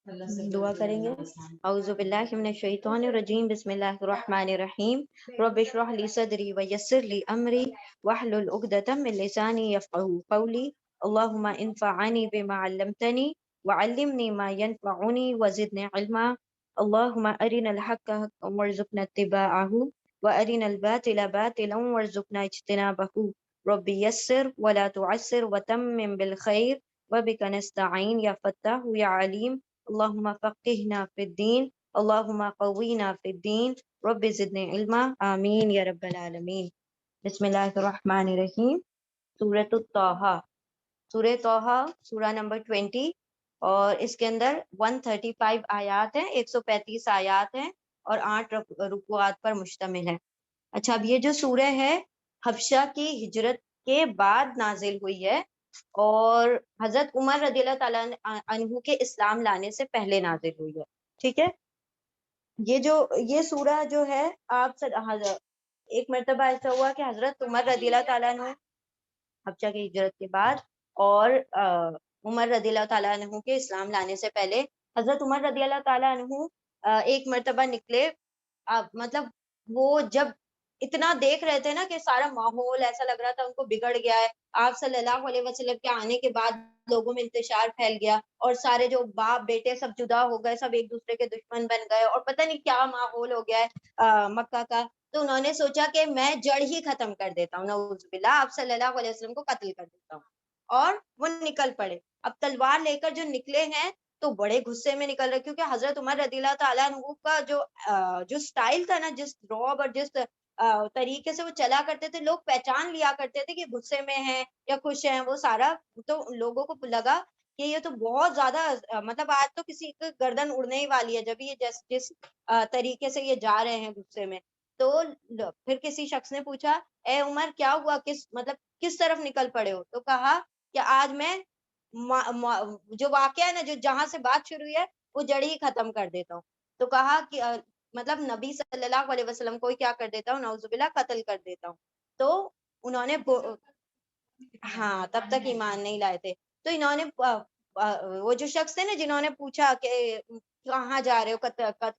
دعا کریں گے. اعوذ باللہ من الشیطان الرجیم بسم اللہ الرحمن الرحیم رب اشرح لی صدری ویسر لی امری واحلل عقدۃ من لسانی یفقهوا قولی اللهم انفعنی بما علمتنی وعلمنی ما ينفعنی وزدنی علما اللهم ارنا الحق حقا وارزقنا اتباعه وارنا الباطل باطلا وارزقنا اجتنابه رب یسر ولا تعسر وتمم بالخیر وبک نستعین یا فتاح یا علیم اللهم فقهنا في الدين اللهم قوينا في الدين رب زدنی علما آمین یا رب العالمین. بسم اللہ الرحمن الرحیم. سورۃ الطٰہٰ، سورہ طٰہٰ، سورہ نمبر 20، اور اس کے اندر 135 آیات ہیں، 135 آیات ہیں اور 8 رکوعات پر مشتمل ہے. اچھا، اب یہ جو سورہ ہے حبشہ کی ہجرت کے بعد نازل ہوئی ہے اور حضرت عمر رضی اللہ تعالیٰ عنہ کے اسلام لانے سے پہلے نازل ہوئی ہے. ٹھیک ہے، یہ سورہ جو ہے آپ ایک مرتبہ ایسا ہوا کہ حضرت عمر رضی اللہ تعالیٰ عنہ حبشہ کی ہجرت کے بعد اور عمر رضی اللہ تعالیٰ عنہ کے اسلام لانے سے پہلے حضرت عمر رضی اللہ تعالیٰ عنہ ایک مرتبہ نکلے. مطلب وہ جب اتنا دیکھ رہے تھے نا کہ سارا ماحول ایسا لگ رہا تھا ان کو بگڑ گیا ہے. آپ صلی اللہ علیہ وسلم کے آنے کے بعد لوگوں میں انتشار پھیل گیا اور سارے جو باپ بیٹے سب جدا ہو گئے، سب ایک دوسرے کے دشمن بن گئے اور پتہ نہیں کیا ماحول ہو گیا ہے مکہ کا. تو انہوں نے سوچا کہ میں جڑ ہی ختم کر دیتا ہوں، نعوذ باللہ، آپ صلی اللہ علیہ وسلم کو قتل کر دیتا ہوں. اور وہ نکل پڑے. اب تلوار لے کر جو نکلے ہیں تو بڑے غصے میں نکل رہے، کیونکہ حضرت عمر رضی اللہ تعالیٰ عنہ کا جو سٹائل تھا نا، جس رعب اور جس طریقے سے وہ چلا کرتے تھے، لوگ پہچان لیا کرتے تھے کہ غصے میں ہیں یا خوش ہیں. وہ سارا تو لوگوں کو لگا کہ یہ تو بہت زیادہ مطلب آج تو کسی کی گردن اڑنے ہی والی ہے جب یہ جس طریقے سے یہ جا رہے ہیں غصے میں. تو پھر کسی شخص نے پوچھا، اے عمر کیا ہوا، کس طرف نکل پڑے ہو؟ تو کہا کہ آج میں جو واقعہ ہے نا، جو جہاں سے بات شروع ہوئی ہے وہ جڑ ہی ختم کر دیتا ہوں. تو کہا کہ مطلب نبی صلی اللہ علیہ وسلم کو کیا کر دیتا ہوں، نعوذ باللہ، قتل کر دیتا ہوں. تو انہوں نے ہاں تب تک ایمان نہیں لائے تھے. تو انہوں نے وہ جو شخص تھے نا جنہوں نے پوچھا کہ کہاں جا رہے ہو،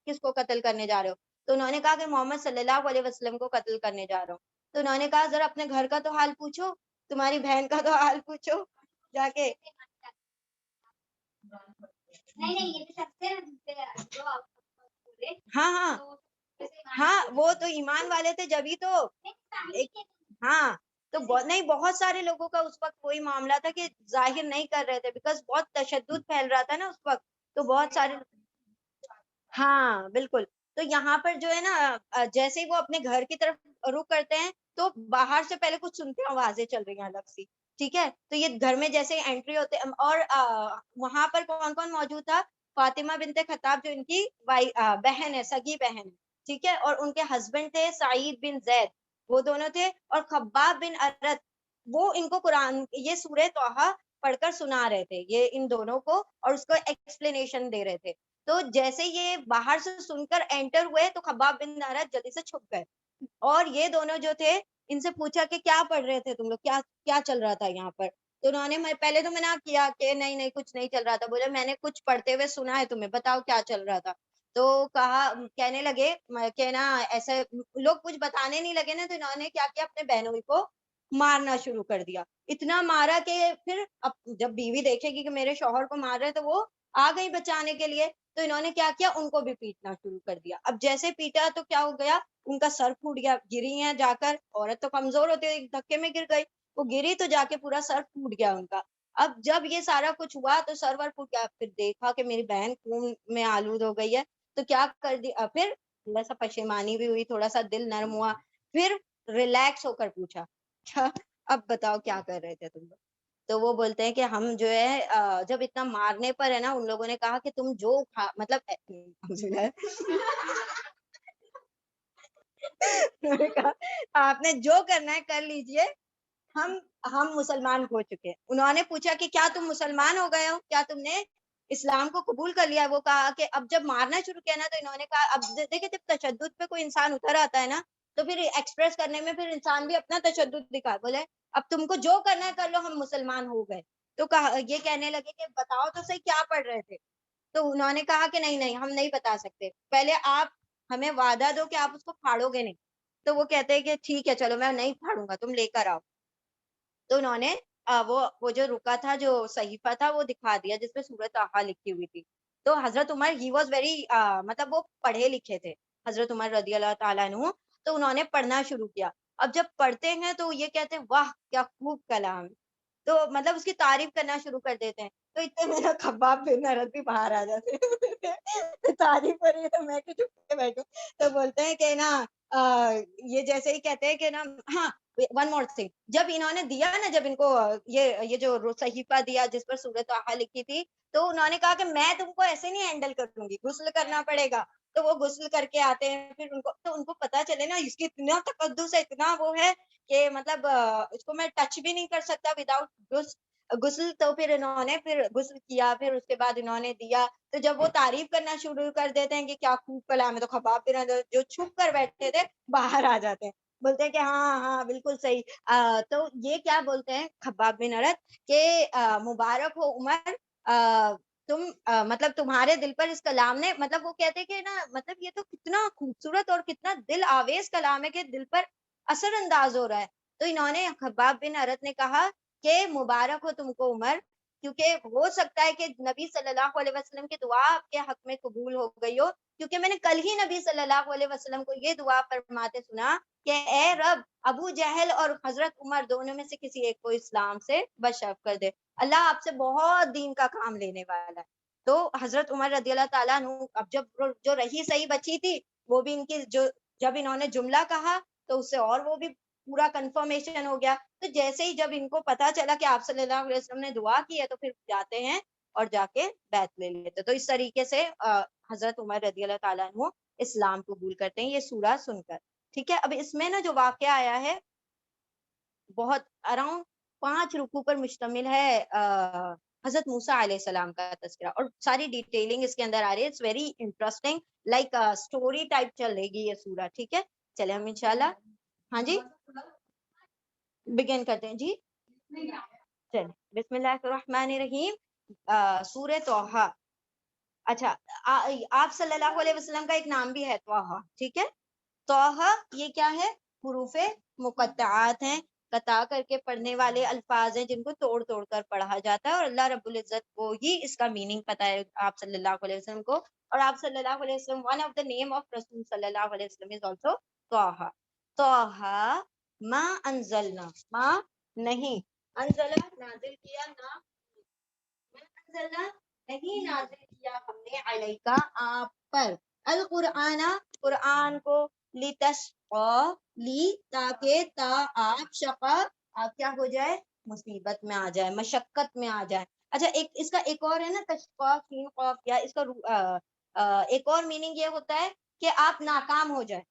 کس کو قتل کرنے جا رہے ہو، تو انہوں نے کہا کہ محمد صلی اللہ علیہ وسلم کو قتل کرنے جا رہا ہوں. تو انہوں نے کہا ذرا اپنے گھر کا تو حال پوچھو، تمہاری بہن کا تو حال پوچھو جا کے. ہاں ہاں ہاں، وہ تو ایمان والے تھے جبھی تو. ہاں تو نہیں، بہت سارے لوگوں کا اس وقت وہی معاملہ تھا کہ ظاہر نہیں کر رہے تھے، بیکاز بہت تشدد پھیل رہا تھا نا اس وقت. تو بہت سارے، ہاں بالکل. تو یہاں پر جو ہے نا، جیسے ہی وہ اپنے گھر کی طرف رخ کرتے ہیں تو باہر سے پہلے کچھ سنتے ہیں، آوازیں چل رہی ہیں الگ سی. ٹھیک ہے، تو یہ گھر میں جیسے انٹری ہوتے، اور وہاں پر کون کون موجود تھا؟ فاطمہ بنت خطاب جو ان کی بہن ہے، سگی بہن. ٹھیک ہے، اور ان کے ہسبینڈ تھے سعید بن زید، وہ دونوں تھے. اور خباب بن ارت، وہ ان کو قرآن یہ سورہ طٰہٰ پڑھ کر سنا رہے تھے، یہ ان دونوں کو، اور اس کو ایکسپلینیشن دے رہے تھے. تو جیسے یہ باہر سے سن کر انٹر ہوئے تو خباب بن ارت جلدی سے چھپ گئے. اور یہ دونوں جو تھے ان سے پوچھا کہ کیا پڑھ رہے تھے تم لوگ، کیا چل رہا تھا یہاں پر؟ تو انہوں نے پہلے تو منع کیا کہ نہیں کچھ نہیں چل رہا تھا. بولے میں نے کچھ پڑھتے ہوئے سنا ہے تمہیں، بتاؤ کیا چل رہا تھا. تو کہنے لگے کہ نا ایسے لوگ کچھ بتانے نہیں لگے نا، تو انہوں نے کیا کیا، اپنے بہنوں کو مارنا شروع کر دیا. اتنا مارا کہ پھر اب جب بیوی دیکھے گی کہ میرے شوہر کو مار رہے تو وہ آ گئی بچانے کے لیے. تو انہوں نے کیا کیا، ان کو بھی پیٹنا شروع کر دیا. اب جیسے پیٹا تو کیا ہو گیا، ان کا سر پھوٹ گیا. گری ہیں جا کر، عورت تو کمزور ہوتی ہے، ایک دھکے میں گر گئی، وہ گری تو جا کے پورا سر پھوٹ گیا ان کا. اب جب یہ سارا کچھ ہوا تو سرور پھوٹ گیا. پھر دیکھا کہ میری بہن خون میں آلود ہو گئی ہے، تو کیا کر دیا، پھر تھوڑا سا پشیمانی بھی ہوئی، تھوڑا سا دل نرم ہوا. پھر ریلیکس ہو کر پوچھا اب بتاؤ کیا کر رہے تھے تم لوگ؟ تو وہ بولتے ہیں کہ ہم جو ہے جب اتنا مارنے پر ہے نا، ان لوگوں نے کہا کہ تم جو مطلب آپ نے جو کرنا ہے کر لیجئے، ہم مسلمان ہو چکے. انہوں نے پوچھا کہ کیا تم مسلمان ہو گئے ہو، کیا تم نے اسلام کو قبول کر لیا؟ وہ کہا کہ اب جب مارنا شروع کیا نا، تو انہوں نے کہا اب دیکھیں جب تشدد پہ کوئی انسان اتر آتا ہے نا، تو پھر ایکسپریس کرنے میں پھر انسان بھی اپنا تشدد دکھا. بولے اب تم کو جو کرنا ہے کر لو، ہم مسلمان ہو گئے. تو یہ کہنے لگے کہ بتاؤ تو صحیح کیا پڑھ رہے تھے. تو انہوں نے کہا کہ نہیں نہیں ہم نہیں بتا سکتے, پہلے آپ ہمیں وعدہ دو کہ آپ اس کو پھاڑو گے نہیں. تو وہ کہتے ہیں کہ ٹھیک ہے چلو میں نہیں پھاڑوں گا, تم لے کر آؤ. تو انہوں نے وہ جو رکا تھا, جو صحیفہ تھا, وہ دکھا دیا جس پہ سورۃ طٰہٰ لکھی ہوئی تھی. تو حضرت عمر ہی واز ویری مطلب وہ پڑھے لکھے تھے, حضرت عمر رضی اللہ تعالیٰ عنہ. تو انہوں نے پڑھنا شروع کیا. اب جب پڑھتے ہیں تو یہ کہتے ہیں واہ کیا خوب کلام, تو مطلب اس کی تعریف کرنا شروع کر دیتے ہیں. تو اتنے میرا خباب بن ارت بھی باہر آ جاتے ہیں تعریف کر رہی ہے تو میں کہ چپ کے بیٹھوں. تو بولتے ہیں کہ نا یہ جیسے ہی کہتے ہیں کہ نا, ہاں ون مور تھنگ, جب انہوں نے دیا نا, جب ان کو یہ جو صحیفہ دیا جس پر سورۃ طٰہٰ لکھی تھی, تو انہوں نے کہا کہ میں تم کو ایسے نہیں ہینڈل کر دوں گی, غسل کرنا پڑے گا. تو وہ غسل کر کے آتے ہیں, پھر ان کو پتا چلے نا اس کی اتنا تقدس ہے, اتنا وہ ہے کہ مطلب اس کو میں ٹچ بھی نہیں کر سکتا وداؤٹ غسل. تو پھر انہوں نے پھر غسل کیا, پھر اس کے بعد انہوں نے دیا. تو جب وہ تعریف کرنا شروع کر دیتے ہیں کہ کیا خوب کلام ہے, تو خباب بن جو چھپ کر بیٹھے تھے باہر آ جاتے ہیں, بولتے ہیں کہ ہاں ہاں بالکل صحیح. تو یہ کیا بولتے ہیں خباب بن ارت کہ مبارک ہو عمر, تم مطلب تمہارے دل پر اس کلام نے, مطلب وہ کہتے کہ نا مطلب یہ تو کتنا خوبصورت اور کتنا دل آویز کلام ہے کہ دل پر اثر انداز ہو رہا ہے. تو انہوں نے خباب بن ارت نے کہا کہ مبارک ہو تم کو عمر, کیونکہ ہو سکتا ہے کہ نبی صلی اللہ علیہ وسلم کی دعا آپ کے حق میں قبول ہو گئی ہو, کیونکہ میں نے کل ہی نبی صلی اللہ علیہ وسلم کو یہ دعا فرماتے سنا کہ اے رب ابو جہل اور حضرت عمر دونوں میں سے کسی ایک کو اسلام سے بشرف کر دے, اللہ آپ سے بہت دین کا کام لینے والا ہے. تو حضرت عمر رضی اللہ تعالیٰ عنہ, اب جب جو رہی صحیح بچی تھی وہ بھی ان کی جب انہوں نے جملہ کہا تو اس سے اور وہ بھی پورا کنفرمیشن ہو گیا. تو جیسے ہی جب ان کو پتا چلا کہ آپ صلی اللہ علیہ وسلم نے دعا کی ہے, تو پھر جاتے ہیں اور جا کے بیعت لے لیتے. تو اس طریقے سے حضرت عمر رضی اللہ تعالیٰ عنہ اسلام قبول کرتے ہیں یہ سورہ سن کر. ٹھیک ہے, اب اس میں نا جو واقعہ آیا ہے بہت اراؤنڈ 5 رکوع پر مشتمل ہے. حضرت موسیٰ علیہ السلام کا تذکرہ اور ساری ڈیٹیلنگ اس کے اندر آ رہی ہے. It's very interesting, like story type چل رہے گی یہ سورہ. ٹھیک ہے, چلے ہم انشاءاللہ ہاں جی بگن کرتے ہیں. جی چلے, بسم اللہ الرحمن الرحیم. سورہ طٰہٰ. اچھا, آپ صلی اللہ علیہ وسلم کا ایک نام بھی ہے طٰہٰ. ٹھیک ہے, طٰہٰ یہ کیا ہے, حروف مقطعات ہیں, قطع کر کے پڑھنے والے الفاظ ہیں جن کو توڑ توڑ کر پڑھا جاتا ہے, اور اللہ رب العزت کو ہی اس کا میننگ پتا ہے آپ صلی اللہ علیہ وسلم کو. اور آپ صلی اللہ علیہ وسلم, one of the name of رسول صلی اللہ علیہ وسلم از آلسو طٰہٰ. طٰہٰ ما انزلنا, ما نہیں, انزلہ نازل کیا, نا ما انزلنا نہیں نازل کیا ہم نے, علیکا آپ پر, القرآن قرآن کو, لتشقیٰ لی تاکہ تا آپ, شقا آپ کیا ہو جائے, مصیبت میں آ جائے, مشقت میں آ جائے. اچھا ایک اس کا ایک اور ہے نا تشقیٰ, سین قاف, یا اس کا ایک اور میننگ یہ ہوتا ہے کہ آپ ناکام ہو جائیں,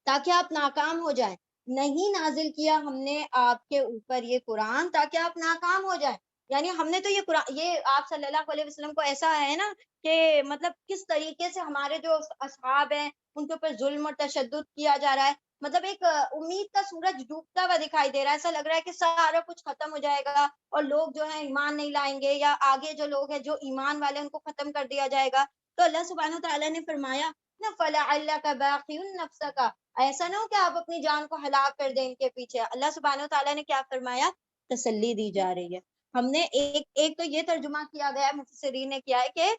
تاکہ آپ ناکام ہو جائیں. نہیں نازل کیا ہم نے آپ کے اوپر یہ قرآن تاکہ آپ ناکام ہو جائیں. یعنی ہم نے تو یہ قرآن, یہ آپ صلی اللہ علیہ وسلم کو ایسا ہے نا کہ مطلب کس طریقے سے ہمارے جو اصحاب ہیں ان کے اوپر ظلم اور تشدد کیا جا رہا ہے, مطلب ایک امید کا سورج ڈوبتا ہوا دکھائی دے رہا ہے. ایسا لگ رہا ہے کہ سارا کچھ ختم ہو جائے گا اور لوگ جو ہیں ایمان نہیں لائیں گے, یا آگے جو لوگ ہیں جو ایمان والے ان کو ختم کر دیا جائے گا. تو اللہ سبحانہ وتعالیٰ نے فرمایا نا فَلَعَلَّكَ بَاخِعٌ نَفْسَكَ, ایسا نہ ہو کہ آپ اپنی جان کو ہلاک کر دیں ان کے پیچھے. اللہ سبحانہ وتعالیٰ نے کیا فرمایا, تسلی دی جا رہی ہے. ہم نے ایک تو یہ ترجمہ کیا گیا ہے, مفسرین نے کیا ہے کہ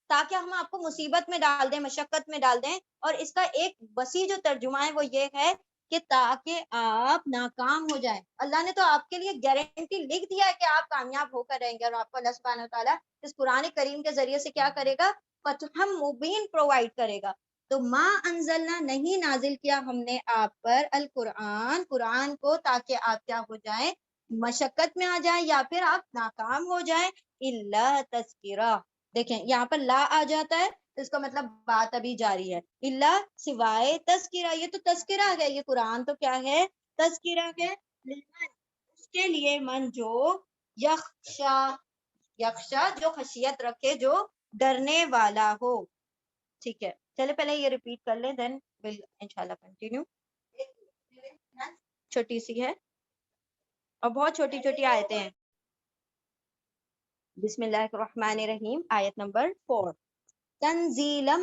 تاکہ ہم آپ کو مصیبت میں ڈال دیں, مشقت میں ڈال دیں. اور اس کا ایک وسیع جو ترجمہ ہے وہ یہ ہے کہ تاکہ آپ ناکام ہو جائیں. اللہ نے تو آپ کے لیے گارنٹی لکھ دیا ہے کہ آپ کامیاب ہو کر رہیں گے, اور آپ کو اللہ سبحانہ وتعالیٰ اس قرآن کریم کے ذریعے سے کیا کرے گا, فتح مبین پرووائڈ کرے گا. تو ما انزلنا نہیں نازل کیا ہم نے آپ پر, القرآن قرآن کو, تاکہ آپ کیا ہو جائیں, مشقت میں آ جائیں یا پھر آپ ناکام ہو جائیں. الا تذکرہ, دیکھیں یہاں پر لا آ جاتا ہے تو اس کا مطلب بات ابھی جاری ہے. الا سوائے تذکرہ, یہ تو تذکرہ ہے, یہ قرآن تو کیا ہے, تذکرہ ہے, لمن اس کے لیے, من جو یخشا, یخشا جو خشیت رکھے, جو ڈرنے والا ہو. ٹھیک ہے, چلے پہلے یہ ریپیٹ کر لیں, دین ول انشاءاللہ کنٹینیو. چھوٹی سی ہے اور بہت چھوٹی چھوٹی آیتیں ہیں. بسم اللہ الرحمن الرحیم، آیت نمبر 4. تنزیلم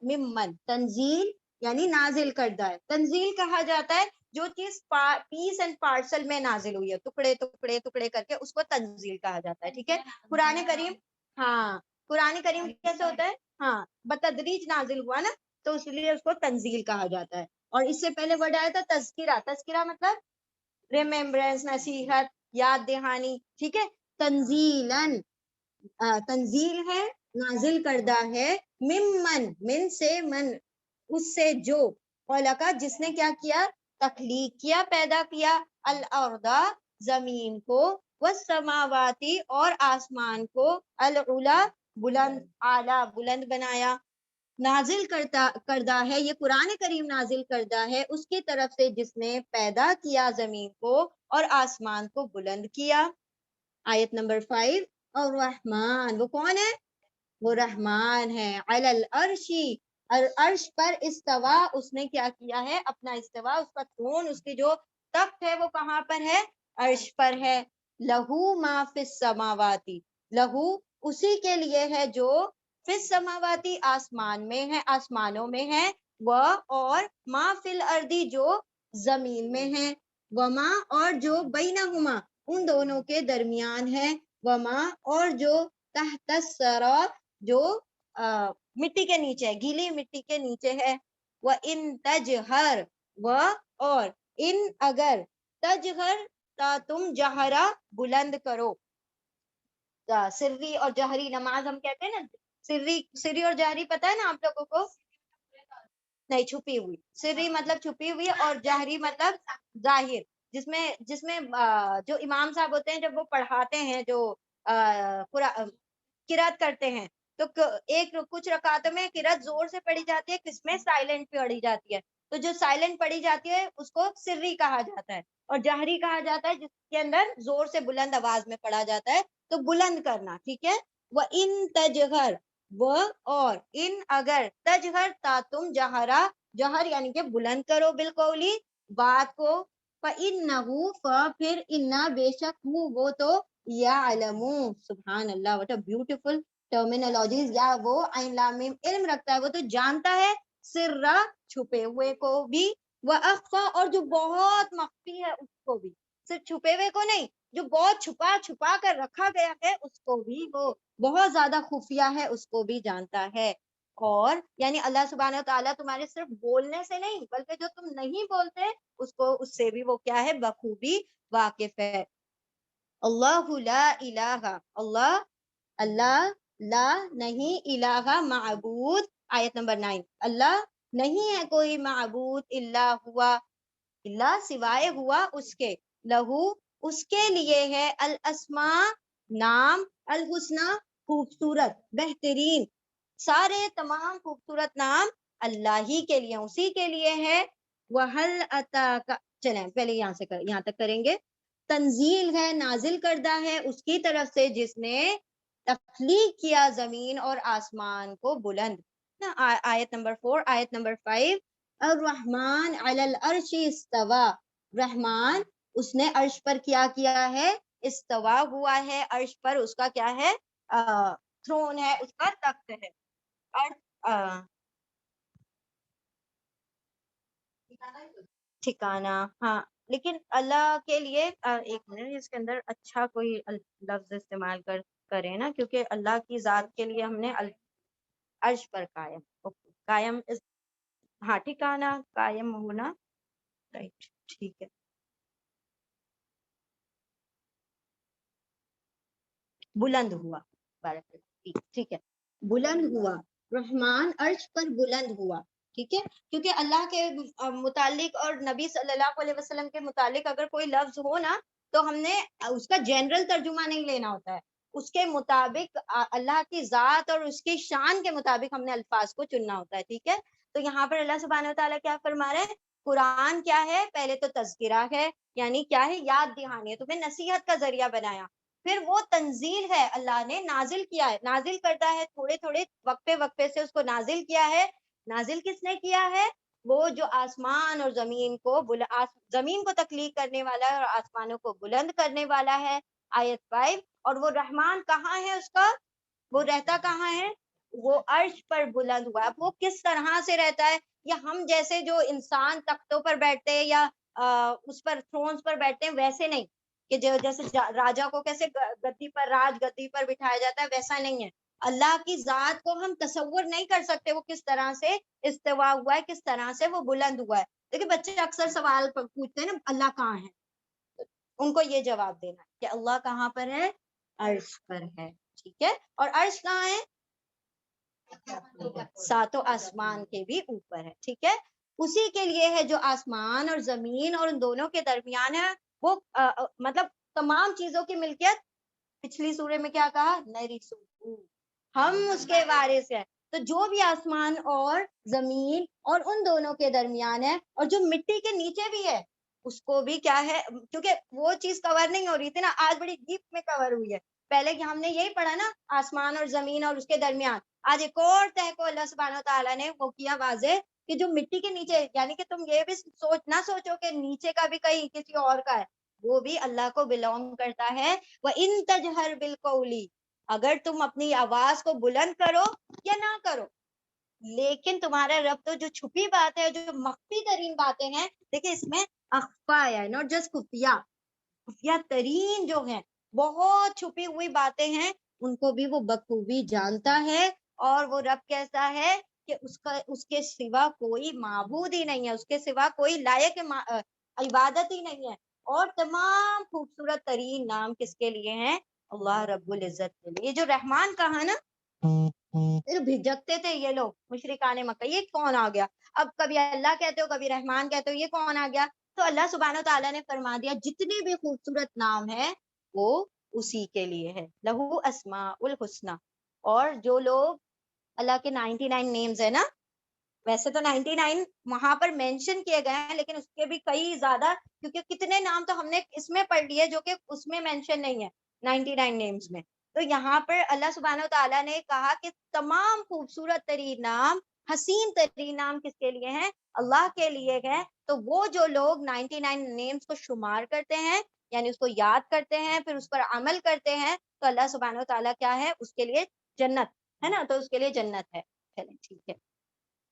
ممن، تنزیل یعنی نازل کردہ ہے. تنزیل کہا جاتا ہے جو چیز پیس اینڈ پارسل میں نازل ہوئی ہے، ٹکڑے ٹکڑے ٹکڑے کر کے، اس کو تنزیل کہا جاتا ہے. ٹھیک ہے. قرآن کریم، ہاں قرآن کریم کیسے ہوتا ہے؟ ہاں بتدریج نازل ہوا نا، تو اس لیے اس کو تنزیل کہا جاتا ہے. اور اس سے پہلے ورڈ آیا تھا تذکرہ. تذکرہ مطلب ریمیمبرنس، نصیحت، یاد دہانی. ٹھیک ہے. تنزیلن، تنزیل ہے نازل کردہ ہے، ممن، من سے، من اس سے جو، خلق جس نے کیا کیا، تخلیق کیا، پیدا کیا، الارض زمین کو، والسماواتی اور آسمان کو، العلا بلند، اعلیٰ بلند بنایا. نازل کردہ ہے، یہ قرآن کریم نازل کردہ ہے اس کی طرف سے جس نے پیدا کیا زمین کو اور آسمان کو بلند کیا. آیت نمبر 5. اور رحمان، وہ کون ہے؟ وہ رحمان ہے. علی العرشی، عرش پر استوا، اس نے کیا کیا ہے؟ اپنا استوا، اس کا تھرون، اس کی جو تخت ہے وہ کہاں پر ہے؟ عرش پر ہے. لہو ما فی السماواتی، لہو اسی کے لیے ہے جو فی السماواتی آسمان میں ہے، آسمانوں میں ہے، وہ اور ما فی الارضی جو زمین میں ہے، وما اور جو بینہما ان دونوں کے درمیان ہے، وما اور جو تحت الثری جو مٹی کے نیچے ہے، گیلی مٹی کے نیچے ہے. وَإِن تَجْهَرْ، اور ان اگر، تجہر تا تم جہرا بلند کرو. سری اور جہری نماز ہم کہتے ہیں نا، سری اور جہری پتہ ہے نا آپ لوگوں کو؟ نہیں، چھپی ہوئی. سری مطلب چھپی ہوئی، اور جہری مطلب ظاہر. جس میں جو امام صاحب ہوتے ہیں جب وہ پڑھاتے ہیں، جو قرات کرتے ہیں، تو ایک کچھ رکعتوں میں قرات زور سے پڑھی جاتی ہے، کس میں سائلنٹ پڑھی جاتی ہے. تو جو سائلنٹ پڑھی جاتی ہے اس کو سری کہا جاتا ہے، اور جہری کہا جاتا ہے جس کے اندر زور سے بلند آواز میں پڑھا جاتا ہے، تو بلند کرنا. ٹھیک ہے. وَإِن تَجْهَرْ، وہ اور ان اگر، تجہر تا تم جہرا، جہر یعنی کہ بلند کرو، بالقولی بات کو، فَإِنَّهُ پھر انا بے شک ہوں وہ تو، یعلم، سبحان اللہ، what a beautiful terminologies. یا وہ عین لام میم علم رکھتا ہے، وہ تو جانتا ہے، سرا چھپے ہوئے کو بھی، وَأَخْفَى اور جو بہت مخفی ہے اس کو بھی. صرف چھپے ہوئے کو نہیں، جو بہت چھپا چھپا کر رکھا گیا ہے اس کو بھی، وہ بہت زیادہ خفیہ ہے اس کو بھی جانتا ہے. اور یعنی اللہ سبحانہ و تعالیٰ تمہارے صرف بولنے سے نہیں بلکہ جو تم نہیں بولتے اس کو، اس سے بھی وہ کیا ہے؟ بخوبی واقف ہے. اللہ لا الہ، اللہ، اللہ لا نہیں، الہ معبود. آیت نمبر 9. اللہ نہیں ہے کوئی معبود، الا ہوا، اللہ سوائے ہوا اس کے، لہو اس کے لیے ہے، الاسماء نام، الحسنہ خوبصورت بہترین، سارے تمام خوبصورت نام اللہ ہی کے لیے، اسی کے لیے ہے. وَهَلْ أَتَاكَ، چلیں پہلے یہاں تک کریں گے. تنزیل ہے، نازل کردہ ہے اس کی طرف سے جس نے تخلیق کیا زمین اور آسمان کو بلند. آیت نمبر 4. آیت نمبر 5. الرحمن علی العرش استوا، رحمان اس نے عرش پر کیا ہے؟ استوا ہوا ہے عرش پر، اس کا کیا ہے؟ تھرون ہے، اس کا تخت ہے. ٹھکانہ، ہاں. لیکن اللہ کے لیے ایک منٹ، اس کے اندر اچھا کوئی لفظ استعمال کریں نا، کیونکہ اللہ کی ذات کے لیے ہم نے عرش پر قائم، قائم ہاں ٹھکانہ، قائم ہونا، رائٹ، ٹھیک ہے. بلند ہوا، ٹھیک ہے، بلند ہوا، رحمان عرش پر بلند ہوا. ٹھیک ہے. کیونکہ اللہ کے متعلق اور نبی صلی اللہ علیہ وسلم کے متعلق اگر کوئی لفظ ہو نا، تو ہم نے اس کا جنرل ترجمہ نہیں لینا ہوتا ہے، اس کے مطابق اللہ کی ذات اور اس کی شان کے مطابق ہم نے الفاظ کو چننا ہوتا ہے. ٹھیک ہے. تو یہاں پر اللہ سبحانہ وتعالیٰ کیا فرما رہے ہیں؟ قرآن کیا ہے؟ پہلے تو تذکرہ ہے، یعنی کیا ہے؟ یاد دہانی ہے، تمہیں نصیحت کا ذریعہ بنایا. پھر وہ تنزیل ہے، اللہ نے نازل کیا ہے، نازل کرتا ہے، تھوڑے تھوڑے وقفے سے اس کو نازل کیا ہے. نازل کس نے کیا ہے؟ وہ جو آسمان اور زمین کو، زمین کو تخلیق کرنے والا ہے اور آسمانوں کو بلند کرنے والا ہے. آیت 5. اور وہ رحمان کہاں ہے اس کا؟ وہ رہتا کہاں ہے؟ وہ عرش پر بلند ہوا ہے. وہ کس طرح سے رہتا ہے؟ یا ہم جیسے جو انسان تختوں پر بیٹھتے ہیں یا اس پر تھرونز پر بیٹھتے ہیں ویسے نہیں کہ جیسے راجا کو کیسے گدی پر راج گدی پر بٹھایا جاتا ہے ویسا نہیں ہے. اللہ کی ذات کو ہم تصور نہیں کر سکتے وہ کس طرح سے استوا ہوا ہے, کس طرح سے وہ بلند ہوا ہے. دیکھیں بچے اکثر سوال پوچھتے ہیں نا اللہ کہاں ہے, ان کو یہ جواب دینا کہ اللہ کہاں پر ہے؟ عرش پر ہے. ٹھیک ہے, اور عرش کہاں ہے؟ ساتوں آسمان کے بھی اوپر ہے. ٹھیک ہے, اسی کے لیے ہے جو آسمان اور زمین اور ان دونوں کے درمیان ہے, وہ مطلب تمام چیزوں کی ملکیت پچھلی سورے میں کیا کہا؟ نرثہ, ہم اس کے وارث ہیں. تو جو بھی آسمان اور زمین اور ان دونوں کے درمیان ہے اور جو مٹی کے نیچے بھی ہے اس کو بھی کیا ہے, کیونکہ وہ چیز کور نہیں ہو رہی تھی نا, آج بڑی ڈیپ میں کور ہوئی ہے. پہلے کہ ہم نے یہی پڑھا نا آسمان اور زمین اور اس کے درمیان, آج ایک اور تہ کو اللہ سبحانہ تعالیٰ نے وہ کیا واضح کہ جو مٹی کے نیچے, یعنی کہ تم یہ بھی نہ سوچو کہ نیچے کا بھی کہیں کسی اور کا ہے, وہ بھی اللہ کو بلونگ کرتا ہے. وَإِن تَجْهَرْ بِالْقَوْلِ, اگر تم اپنی آواز کو بلند کرو یا نہ کرو, لیکن تمہارا رب تو جو چھپی بات ہے, جو مخفی ترین باتیں ہیں, دیکھیں اس میں اخفا ہے, ناٹ جسٹ خفیہ, خفیہ ترین جو ہیں بہت چھپی ہوئی باتیں ہیں, ان کو بھی وہ بخوبی جانتا ہے. اور وہ رب کیسا ہے کہ اس کے سوا کوئی معبود ہی نہیں ہے, اس کے سوا کوئی لائق عبادت ہی نہیں ہے. اور تمام خوبصورت ترین نام کس کے لیے ہیں؟ اللہ رب العزت کے لیے. یہ جو رحمان کہا نا, پھر بھجکتے تھے یہ لوگ مشرکان مکہ, یہ کون آ گیا؟ اب کبھی اللہ کہتے ہو کبھی رحمان کہتے ہو, یہ کون آ گیا؟ تو اللہ سبحانہ تعالیٰ نے فرما دیا جتنے بھی خوبصورت نام ہے وہ اسی کے لیے ہے, لہو اسماء الحسنی. اور جو لوگ اللہ کے 99 نیمز ہے نا, ویسے تو 99 وہاں پر مینشن کیے گئے ہیں لیکن اس کے بھی کئی زیادہ, کیونکہ کتنے نام تو ہم نے اس میں پڑھ لیے جو کہ اس میں مینشن نہیں ہے 99 نیمز میں. تو یہاں پر اللہ سبحانہ تعالیٰ نے کہا کہ تمام خوبصورت ترین نام, حسین ترین نام کس کے لیے ہیں؟ اللہ کے لیے ہے. تو وہ جو لوگ 99 نیمز کو شمار کرتے ہیں, یعنی اس کو یاد کرتے ہیں, پھر اس پر عمل کرتے ہیں, تو اللہ سبحانہ تعالیٰ کیا ہے اس کے لیے؟ جنت ہے نا, تو اس کے لیے جنت ہے. چلیں ٹھیک ہے,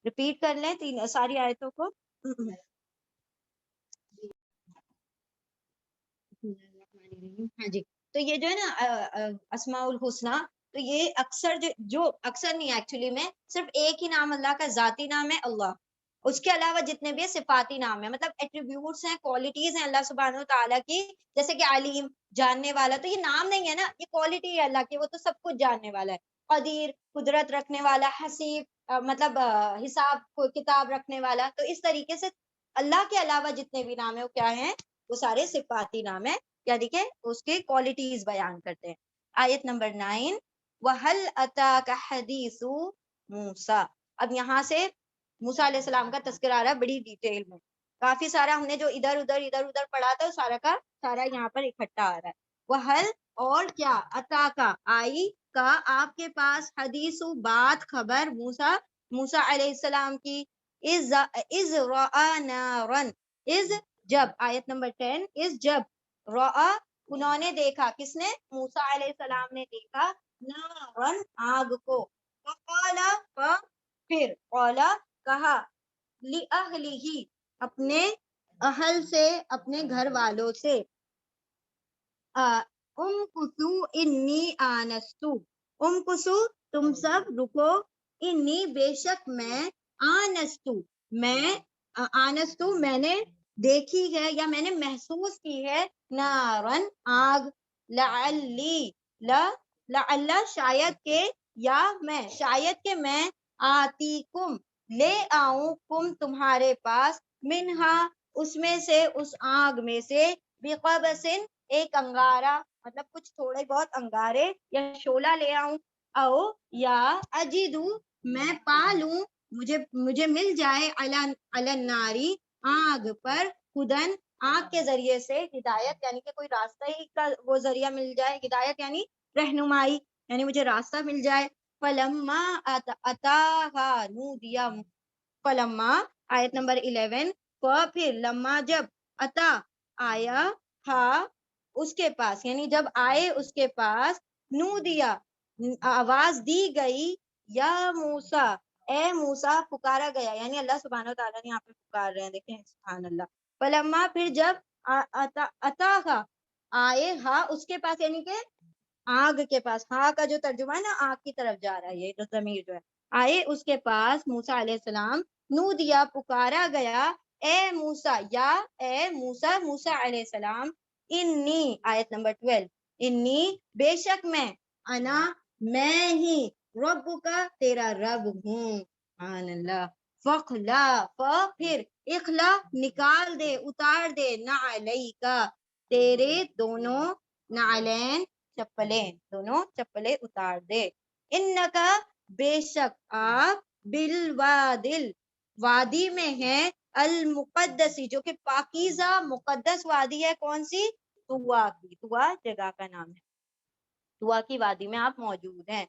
ریپیٹ کر لیں ساری آیتوں کو. ہاں جی, تو یہ جو ہے نا اسماء الحسنی, تو یہ اکثر جو اکثر نہیں ایکچولی میں صرف ایک ہی نام اللہ کا ذاتی نام ہے اللہ, اس کے علاوہ جتنے بھی صفاتی نام ہیں, مطلب ایٹریبیوٹس ہیں, کوالٹیز ہیں اللہ سبحانہ تعالیٰ کی, جیسے کہ علیم جاننے والا, تو یہ نام نہیں ہے نا, یہ کوالٹی ہے اللہ کی, وہ تو سب کچھ جاننے والا ہے. قدیر قدرت رکھنے والا, حسیب مطلب حساب کو کتاب رکھنے والا. تو اس طریقے سے اللہ کے علاوہ جتنے بھی نام ہیں وہ کیا ہیں؟ وہ سارے صفاتی نام ہیں, یا دیکھیں اس کے کوالٹیز بیان کرتے ہیں. آیت نمبر 9, وَهَلْ أَتَاكَ حَدِيثُ مُوسَىٰ. اب یہاں سے موسیٰ علیہ السلام کا تذکرہ آ رہا ہے بڑی ڈیٹیل میں, کافی سارا ہم نے جو ادھر ادھر پڑھا تھا سارا کا سارا یہاں پر اکٹھا آ رہا ہے. وَهَلْ اور کیا, أَتَاكَ آئی کا آپ کے پاس, حدیث بات خبر موسیٰ علیہ السلام کی, اِذْ رَأَىٰ نَارًا, اِذْ جب, آیت نمبر 10, اس جب, رعا انہوں نے دیکھا, کس نے؟ موسیٰ علیہ السلام نے دیکھا, نارن آگ کو, فقالا پھر, قالا کہا, لِأَهْلِهِ اپنے اہل سے, اپنے گھر والوں سے, امکثو انی آنستو, امکثو تم سب رکو, انی بے شک میں, آنستو میں نے دیکھی ہے یا میں نے محسوس کی ہے, نارن آگ, لعل شاید کہ, یا میں شاید کہ میں, آتی کم لے آؤں, کم تمہارے پاس, منہا اس میں سے, اس آگ میں سے, بقبسن ایک انگارہ, مطلب کچھ تھوڑے بہت انگارے یا شعلہ لے آؤں, او یا اجدو میں پالوں, مجھے مل جائے, الناری آگ پر, خدن آگ کے ذریعے سے, ہدایت یعنی کہ کوئی راستہ ہی کا وہ ذریعہ مل جائے, ہدایت یعنی رہنمائی, یعنی مجھے راستہ مل جائے. فلما اتاہا نودیا, فلما آیت نمبر 11, پھر لما جب, اتا آیا, ہا اس کے پاس، یعنی جب آئے اس کے پاس، نو دیا آواز دی گئی، یا موسیٰ اے موسیٰ، پکارا گیا، یعنی اللہ سبحانہ وتعالیٰ نے یہاں پہ پکار رہے ہیں، دیکھیں سبحان اللہ. فلما پھر جب اتاہا آئے، ہا اس کے پاس، یعنی کہ آگ کے پاس، ہا کا جو ترجمہ ہے نا آگ کی طرف جا رہا ہے، یہ ضمیر جو ہے، آئے اس کے پاس موسیٰ علیہ السلام، نو دیا پکارا گیا، اے موسیٰ، یا اے موسیٰ، موسیٰ علیہ السلام، انی آیت نمبر 12، انی بے شک انا میں ہی، رب کا تیرا رب ہوں، سبحان اللہ. فخلا پھر، اخلا نکال دے، اتار دے، نعلیکا تیرے دونوں، نعلین چپلیں، دونوں چپلیں اتار دے، انکا بے شک آپ، بالوادل وادی میں ہے، المقدسی جو کہ پاکیزہ مقدس وادی ہے، کون سی؟ طوا کی، طوا جگہ کا نام ہے، طوا کی وادی میں آپ موجود ہیں.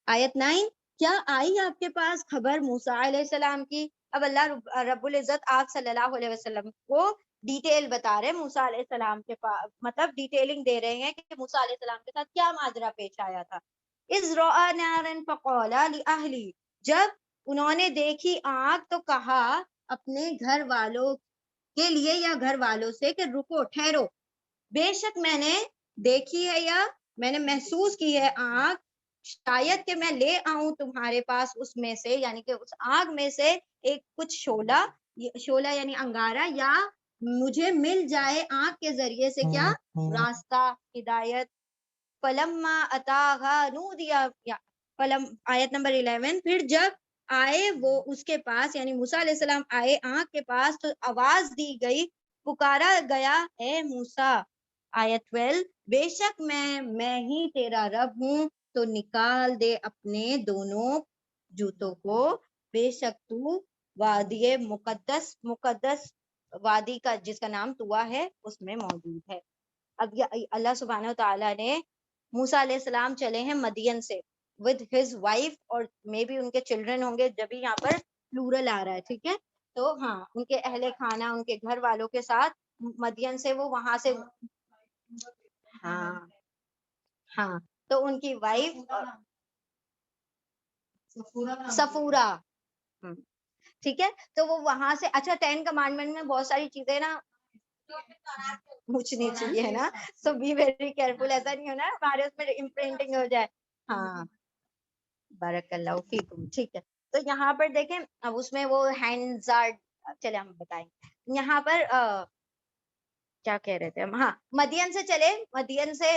آیت 9، کیا آئی آپ کے پاس خبر موسیٰ علیہ السلام کی؟ اب اللہ رب العزت آپ صلی اللہ علیہ وسلم کو ڈیٹیل بتا رہے ہیں موسیٰ علیہ السلام کے پاس، مطلب ڈیٹیلنگ دے رہے ہیں کہ موسیٰ علیہ السلام کے ساتھ کیا ماجرا پیش آیا تھا. اذ رأى نارا فقال لأهله، جب انہوں نے دیکھی آگ تو کہا اپنے گھر والوں کے لیے یا گھر والوں سے کہ رکو، ٹھہرو، بے شک میں نے دیکھی ہے یا میں نے محسوس کی ہے آگ، شاید کہ میں لے آؤں تمہارے پاس اس میں سے، یعنی کہ اس آگ میں سے ایک کچھ شعلہ، شعلہ یعنی انگارہ، یا مجھے مل جائے آگ کے ذریعے سے کیا؟ راستہ، ہدایت. فلما اتاہا نودیا، آیت نمبر 11، پھر جب آئے وہ اس کے پاس، یعنی موسیٰ علیہ السلام آئے آگ کے پاس، تو آواز دی گئی، پکارا گیا، اے موسیٰ. آیت 12، بے شک میں ہی تیرا رب ہوں، تو نکال دے اپنے دونوں جوتوں کو، بے شک تو وادی مقدس، مقدس وادی کا جس کا نام طوا ہے اس میں موجود ہے. اب اللہ سبحانہ وتعالیٰ نے موسیٰ علیہ السلام چلے ہیں مدین سے with his wife، اور میں بھی ان کے چلڈرن ہوں گے، جب بھی یہاں پر پلورل آ رہا ہے، ٹھیک ہے، تو ہاں ان کے اہل خانہ، ان کے گھر والوں کے ساتھ مدین سے وہ وہاں سے، ہاں ہاں، تو ان کی وائف سفورہ، ٹھیک ہے، تو وہ وہاں سے، اچھا 10 کمانڈمنٹ میں بہت ساری چیزیں نا پوچھنی چاہیے نا، سو بی ویری کیئرفل، ایسا نہیں ہونا ہمارے اس میں امپرنٹنگ ہو جائے. ہاں بارک اللہ فیکم، ٹھیک ہے. تو یہاں پر دیکھیں، اب اس میں وہ ہینڈز آر، چلے ہم بتائیں یہاں پر کیا کہہ رہے تھے ہم، ہاں مدین سے چلے، مدین سے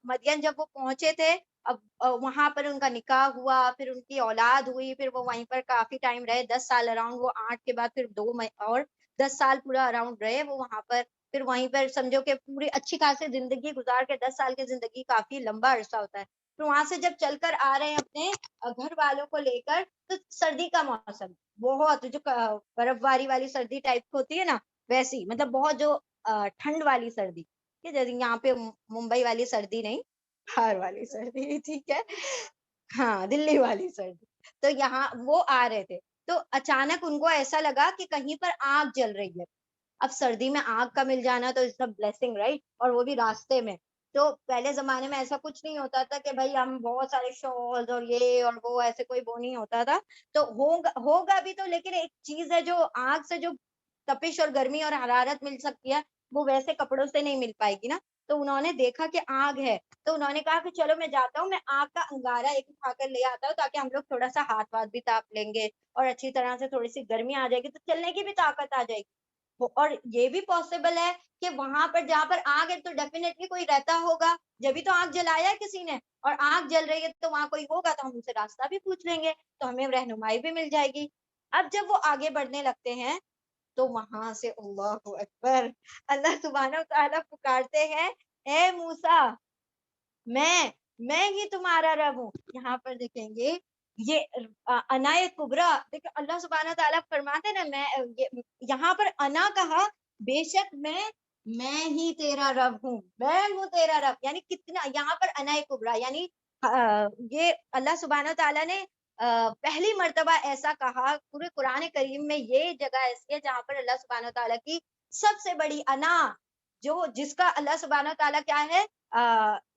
مدین جب وہ پہنچے تھے، اب وہاں پر ان کا نکاح ہوا، پھر ان کی اولاد ہوئی، پھر وہ وہیں پر کافی ٹائم رہے، 10 سال اراؤنڈ، وہ 8 کے بعد پھر 2 اور 10 سال پورا اراؤنڈ رہے وہ وہاں پر. پھر وہیں پر سمجھو کہ پوری اچھی خاصی زندگی گزار کے، 10 سال کی زندگی کافی لمبا عرصہ ہوتا ہے. پھر وہاں سے جب چل کر آ رہے ہیں اپنے گھر والوں کو لے کر، تو سردی کا موسم، بہت جو برف باری والی سردی ٹائپ ہوتی ہے نا ویسی، مطلب بہت جو ٹھنڈ والی سردی، جیسے یہاں پہ ممبئی والی سردی نہیں، باہر والی سردی، ٹھیک ہے، ہاں دلی والی سردی. تو یہاں وہ آ رہے تھے، تو اچانک ان کو ایسا لگا کہ کہیں پر آگ جل رہی ہے. اب سردی میں آگ کا مل جانا تو اٹس اے بلیسنگ رائٹ، اور وہ بھی راستے میں. تو پہلے زمانے میں ایسا کچھ نہیں ہوتا تھا کہ بھائی ہم بہت سارے شالز اور یہ اور وہ، ایسے کوئی وہ نہیں ہوتا تھا. تو ہوگا بھی تو، لیکن ایک چیز ہے جو آگ سے جو تپش اور گرمی اور حرارت مل سکتی ہے، وہ ویسے کپڑوں سے نہیں مل پائے گی نا. تو انہوں نے دیکھا کہ آگ ہے، تو انہوں نے کہا کہ چلو میں جاتا ہوں، میں آگ کا انگارہ ایک اٹھا کر لے آتا ہوں، تاکہ ہم لوگ تھوڑا سا ہاتھ واتھ بھی تاپ لیں گے، اور اچھی طرح سے تھوڑی سی گرمی آ جائے گی، تو چلنے کی بھی طاقت آ جائے گی. اور یہ بھی پاسبل ہے کہ وہاں پر جہاں پر آگ ہے تو ڈیفینیٹلی کوئی رہتا ہوگا، جبھی تو آگ جلایا ہے کسی نے، اور آگ جل رہی ہے تو وہاں کوئی ہوگا، تو ہم ان سے راستہ بھی پوچھ لیں گے، تو ہمیں رہنمائی بھی مل جائے گی. اب جب وہ آگے بڑھنے لگتے ہیں تو وہاں سے اللہ اکبر، اللہ سبحانہ وتعالیٰ پکارتے ہیں، اے موسیٰ، میں ہی تمہارا رب ہوں. یہاں پر دیکھیں گے یہ انائے کبرا، دیکھیں اللہ سبحانہ تعالیٰ فرماتے نا، میں یہاں پر انا کہا، بے شک میں ہی تیرا رب ہوں، میں ہوں تیرا رب، یعنی کتنا یہاں پر انائے کبرا، یعنی یہ اللہ سبحانہ تعالیٰ نے پہلی مرتبہ ایسا کہا پورے قرآن کریم میں. یہ جگہ ایسی ہے جہاں پر اللہ سبحانہ تعالیٰ کی سب سے بڑی انا، جو جس کا اللہ سبحانہ تعالیٰ کیا ہے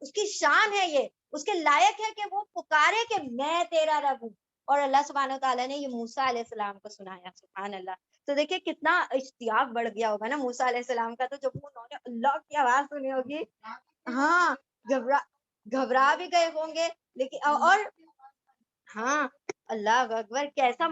اس کی شان ہے، یہ اس کے لائق ہے کہ وہ پکارے کہ میں تیرا رب ہوں. اور اللہ سبحانہ تعالیٰ نے یہ موسیٰ علیہ السلام کو سنایا. سبحان اللہ. تو دیکھیں کتنا اشتیاق بڑھ گیا ہوگا نا موسیٰ علیہ السلام کا. تو جب انہوں نے اللہ کی آواز سنی ہوگی، ہاں گھبرا بھی گئے ہوں گے. لیکن اور ہاں اللہ اکبر، کیسا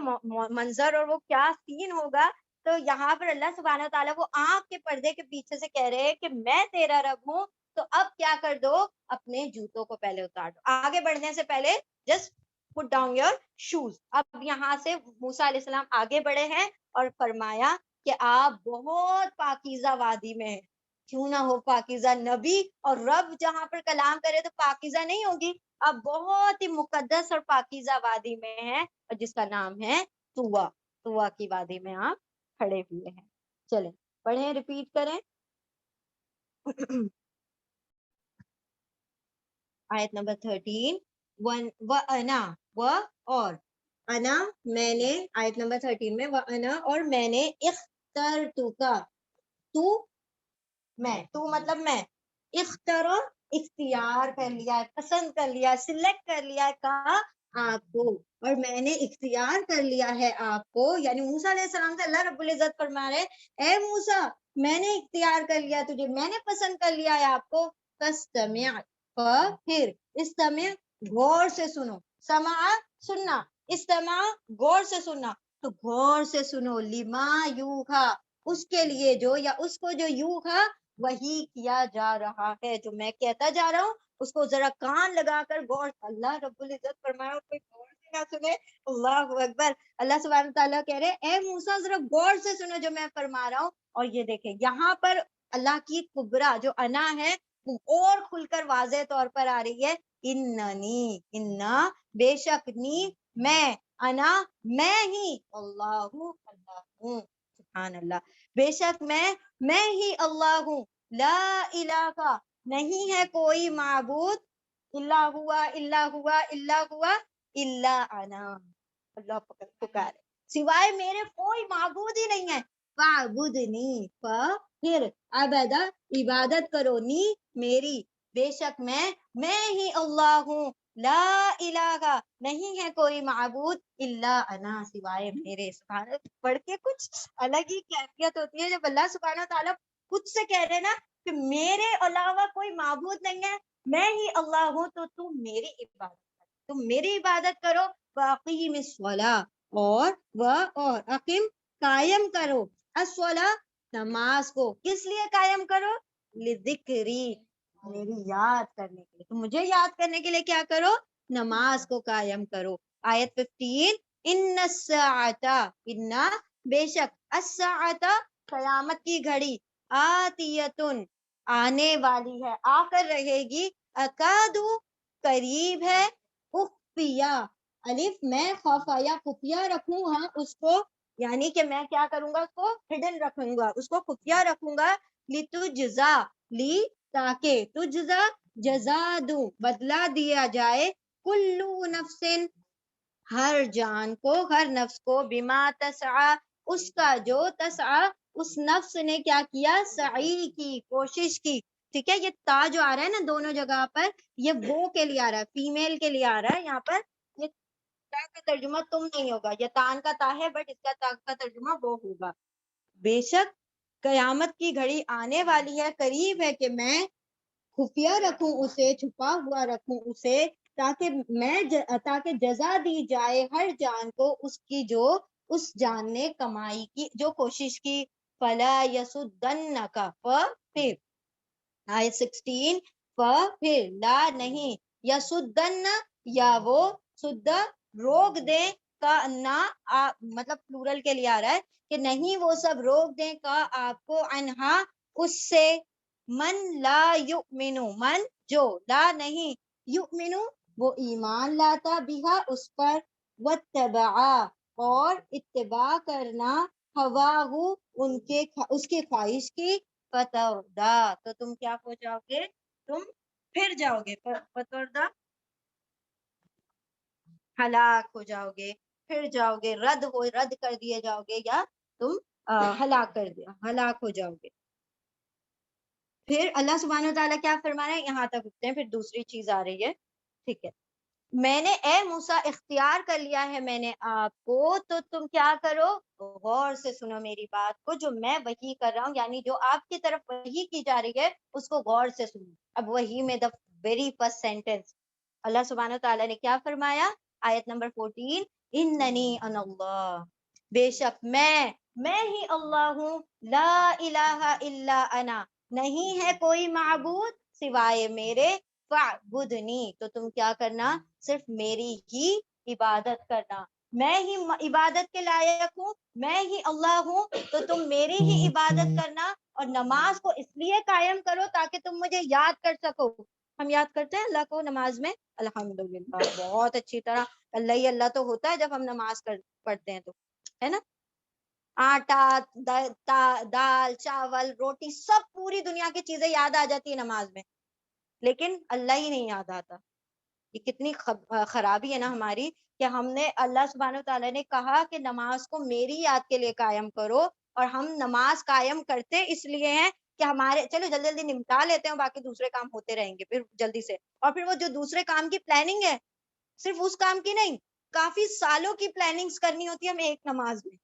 منظر اور وہ کیا سین ہوگا. تو یہاں پر اللہ سبحانہ تعالیٰ وہ آنکھ کے پردے کے پیچھے سے کہہ رہے ہیں کہ میں تیرا رب ہوں. تو اب کیا کر دو، اپنے جوتوں کو پہلے اتار دو. آگے بڑھنے سے پہلے just put down your shoes. اب یہاں سے موسیٰ علیہ السلام آگے بڑھے ہیں اور فرمایا کہ آپ بہت پاکیزہ وادی میں ہیں. کیوں نہ ہو پاکیزہ، نبی اور رب جہاں پر کلام کرے تو پاکیزہ نہیں ہوگی. اب بہت ہی مقدس اور پاکیزہ وادی میں ہے، اور جس کا نام ہے طوا. طوا کی وادی میں آپ کھڑے ہوئے ہیں. چلیں پڑھیں، ریپیٹ کریں. آیت نمبر 13. وَأَنَا، اور انا میں نے. آیت نمبر 13 میں وَأَنَا اور میں نے اخترتُکَ، تو میں، تو مطلب میں، اخترو اختیار کر لیا، پسند کر لیا، سلیکٹ کر لیا کہا آپ کو، اور میں نے اختیار کر لیا ہے آپ کو. یعنی موسیٰ علیہ السلام سے اللہ رب العزت فرما رہے اے موسیٰ میں نے اختیار کر لیا تجھے، میں نے پسند کر لیا ہے آپ کو. فاستمع، پھر استمع غور سے سنو. سمع سننا، استمع غور سے سننا. تو غور سے سنو. لما یوحا، اس کے لیے جو، یا اس کو جو یوحا وہی کیا جا رہا ہے، جو میں کہتا جا رہا ہوں اس کو ذرا کان لگا کر غور. اللہ رب العزت فرمایا کوئی غور سے نہ سنے. اللہ اکبر. اللہ سبحانہ تعالیٰ کہہ رہے اے موسیٰ ذرا غور سے سنو جو میں فرما رہا ہوں. اور یہ دیکھیں یہاں پر اللہ کی کبرا جو انا ہے وہ اور کھل کر واضح طور پر آ رہی ہے. اننی، انا بے شک، نی میں، انا میں ہی، اللہ اللہ ہوں. سبحان اللہ. بے شک میں ہی اللہ ہوں. لا الہ، نہیں ہے کوئی معبود، الا ہوا الا ہوا الا ہوا الا انا. اللہ پکارے سوائے میرے کوئی معبود ہی نہیں ہے. فاعبدنی، پھر عبادہ عبادت کرو، نی میری، بے شک میں ہی اللہ ہوں. لا الہ، نہیں ہے کوئی معبود، الا انا، سوائے میرے. سبحان اللہ. پڑھ کے کچھ الگ ہی کیفیت ہوتی ہے جب اللہ سبحانہ تعالیٰ خود سے کہہ رہے نا کہ میرے علاوہ کوئی معبود نہیں ہے، میں ہی اللہ ہوں. تو تم میری عبادت کرو، تم میری عبادت کرو. واقیم الصلاۃ، اور اقیم قائم کرو، الصلاۃ نماز کو. کس لیے قائم کرو؟ لذکری، میری یاد کرنے کے لیے. تو مجھے یاد کرنے کے لیے کیا کرو؟ نماز کو قائم کرو. آیت 15. ان الساعۃ، ان بے شک، الساعۃ قیامت کی گھڑی، آتیتن آنے والی ہے، آ کر رہے گی. اکادو قریب ہے، خفیہ، الف میں خفیہ خفیہ رکھوں ہاں اس کو، یعنی کہ میں کیا کروں گا اس کو ہڈن رکھوں گا، اس کو خفیہ رکھوں گا. لتجزا، لی تاکہ، تجزا جزا دوں بدلہ دیا جائے، کلو نفس ہر جان کو، ہر نفس کو، بما تسعی اس کا جو، تسعی اس نفس نے کیا کیا، سعی کی، کوشش کی. ٹھیک ہے. یہ تا جو آ رہا ہے نا دونوں جگہ پر، یہ وہ کے لیے آ رہا ہے، فیمیل کے لیے آ رہا ہے. یہاں پر یہ تا کا ترجمہ تم نہیں ہوگا، یہ تان کا تا ہے، بٹ اس کا تا کا ترجمہ وہ ہوگا. بے شک قیامت کی گھڑی آنے والی ہے، قریب ہے کہ میں خفیہ رکھوں اسے، چھپا ہوا رکھوں اسے، تاکہ جزا دی جائے ہر جان کو اس کی جو اس جان نے کمائی کی، جو کوشش کی. فلا یسدنک، پھر آیت 16. پھر لا نہیں، یسدن یا وہ، سد روک دیں، کا نہ مطلب پلورل کے لیے آ رہا ہے کہ نہیں وہ سب روک دیں کا آپ کو، انہا اس سے، من لا یؤمنو، من جو، لا نہیں، یؤمنو وہ ایمان لاتا، بہا اس پر، واتبعا اور اتباع کرنا، ہواہو اس کے خواہش کی، فتردا تو تم کیا ہو جاؤ گے، تم پھر جاؤ گے، فتردا ہلاک ہو جاؤ گے، پھر جاؤ گے، رد کر دیے جاؤ گے، یا تم ہلاک ہو جاؤ گے. پھر اللہ سبحانہ و تعالیٰ کیا فرما رہے ہیں، یہاں تک رکتے ہیں، پھر دوسری چیز آ رہی ہے. ٹھیک ہے، میں نے اے موسیٰ اختیار کر لیا ہے میں نے آپ کو، تو تم کیا کرو، غور سے سنو میری بات کو، جو میں وحی کر رہا ہوں، یعنی جو آپ کی طرف وحی کی جا رہی ہے اس کو غور سے سنو. اب وحی میں دا ویری فرسٹ سینٹنس اللہ سبحانہ تعالیٰ نے کیا فرمایا، آیت نمبر 14، اننی انا اللہ، بے شک میں ہی اللہ ہوں، لا الہ الا انا، نہیں ہے کوئی معبود سوائے میرے، فاعبدنی، تو تم کیا کرنا، صرف میری ہی عبادت کرنا. میں ہی عبادت کے لائق ہوں، میں ہی اللہ ہوں، تو تم میری ہی عبادت کرنا. اور نماز کو اس لیے قائم کرو تاکہ تم مجھے یاد کر سکو. ہم یاد کرتے ہیں اللہ کو نماز میں، الحمدللہ بہت اچھی طرح. اللہ ہی اللہ تو ہوتا ہے جب ہم نماز پڑھتے ہیں تو، ہے نا. آٹا، دال، چاول، روٹی، سب پوری دنیا کی چیزیں یاد آ جاتی ہے نماز میں، لیکن اللہ ہی نہیں یاد آتا. یہ کتنی خرابی ہے نا ہماری، کہ ہم نے، اللہ سبحانہ تعالیٰ نے کہا کہ نماز کو میری یاد کے لیے قائم کرو، اور ہم نماز قائم کرتے اس لیے ہیں کہ ہمارے، چلو جلدی جلدی نمٹا لیتے ہیں، باقی دوسرے کام ہوتے رہیں گے پھر جلدی سے. اور پھر وہ جو دوسرے کام کی پلاننگ ہے، صرف اس کام کی نہیں، کافی سالوں کی پلاننگز کرنی ہوتی ہے ہمیں ایک نماز میں.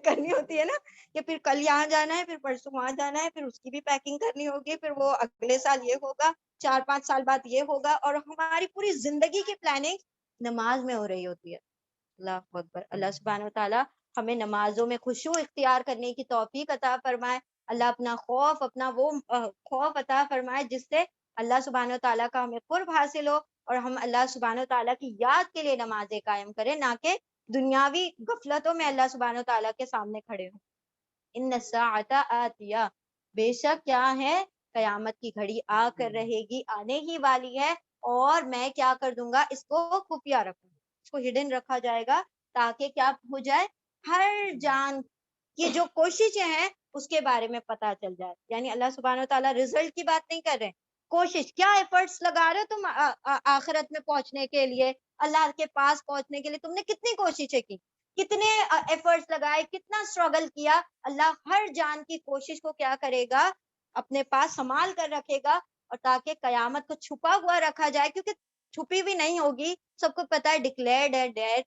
کرنی ہوتی ہے نا، کہ پھر کل یہاں جانا ہے، پھر پرسوں وہاں جانا ہے، پھر اس کی بھی پیکنگ کرنی ہوگی، پھر وہ اگلے سال یہ ہوگا، 4-5 سال بعد یہ ہوگا، اور ہماری پوری زندگی کی پلاننگ نماز میں ہو رہی ہوتی ہے. اللہ اکبر. اللہ سبحانہ وتعالیٰ ہمیں نمازوں میں خشوع اختیار کرنے کی توفیق عطا فرمائے. اللہ اپنا خوف، اپنا وہ خوف عطا فرمائے جس سے اللہ سبحانہ وتعالیٰ کا ہمیں قرب حاصل ہو، اور ہم اللہ سبحانہ وتعالیٰ کی یاد کے لیے نمازیں قائم کریں، نہ کہ دنیاوی غفلتوں میں اللہ سبحانہ وتعالیٰ کے سامنے کھڑے ہوں. ان الساعۃ آتیہ، بے شک کیا ہے، قیامت کی گھڑی آ کر رہے گی، آنے ہی والی ہے، اور میں کیا کر دوں گا، اس کو خفیہ رکھوں گا، اس کو ہڈن رکھا جائے گا، تاکہ کیا ہو جائے، ہر جان کی جو کوششیں ہیں اس کے بارے میں پتا چل جائے. یعنی اللہ سبحانہ وتعالیٰ رزلٹ کی بات نہیں کر رہے، کوشش، کیا ایفرٹس لگا رہے ہو تم آخرت میں پہنچنے کے لیے، اللہ کے پاس پہنچنے کے لیے تم نے کتنی کوششیں کی، کتنے ایفرٹس لگائے، کتنا اسٹرگل کیا. اللہ ہر جان کی کوشش کو کیا کرے گا، اپنے پاس سنبھال کر رکھے گا، اور تاکہ قیامت کو چھپا ہوا رکھا جائے، کیونکہ چھپی بھی نہیں ہوگی. سب کو پتا ہے ڈکلیئرڈ ہے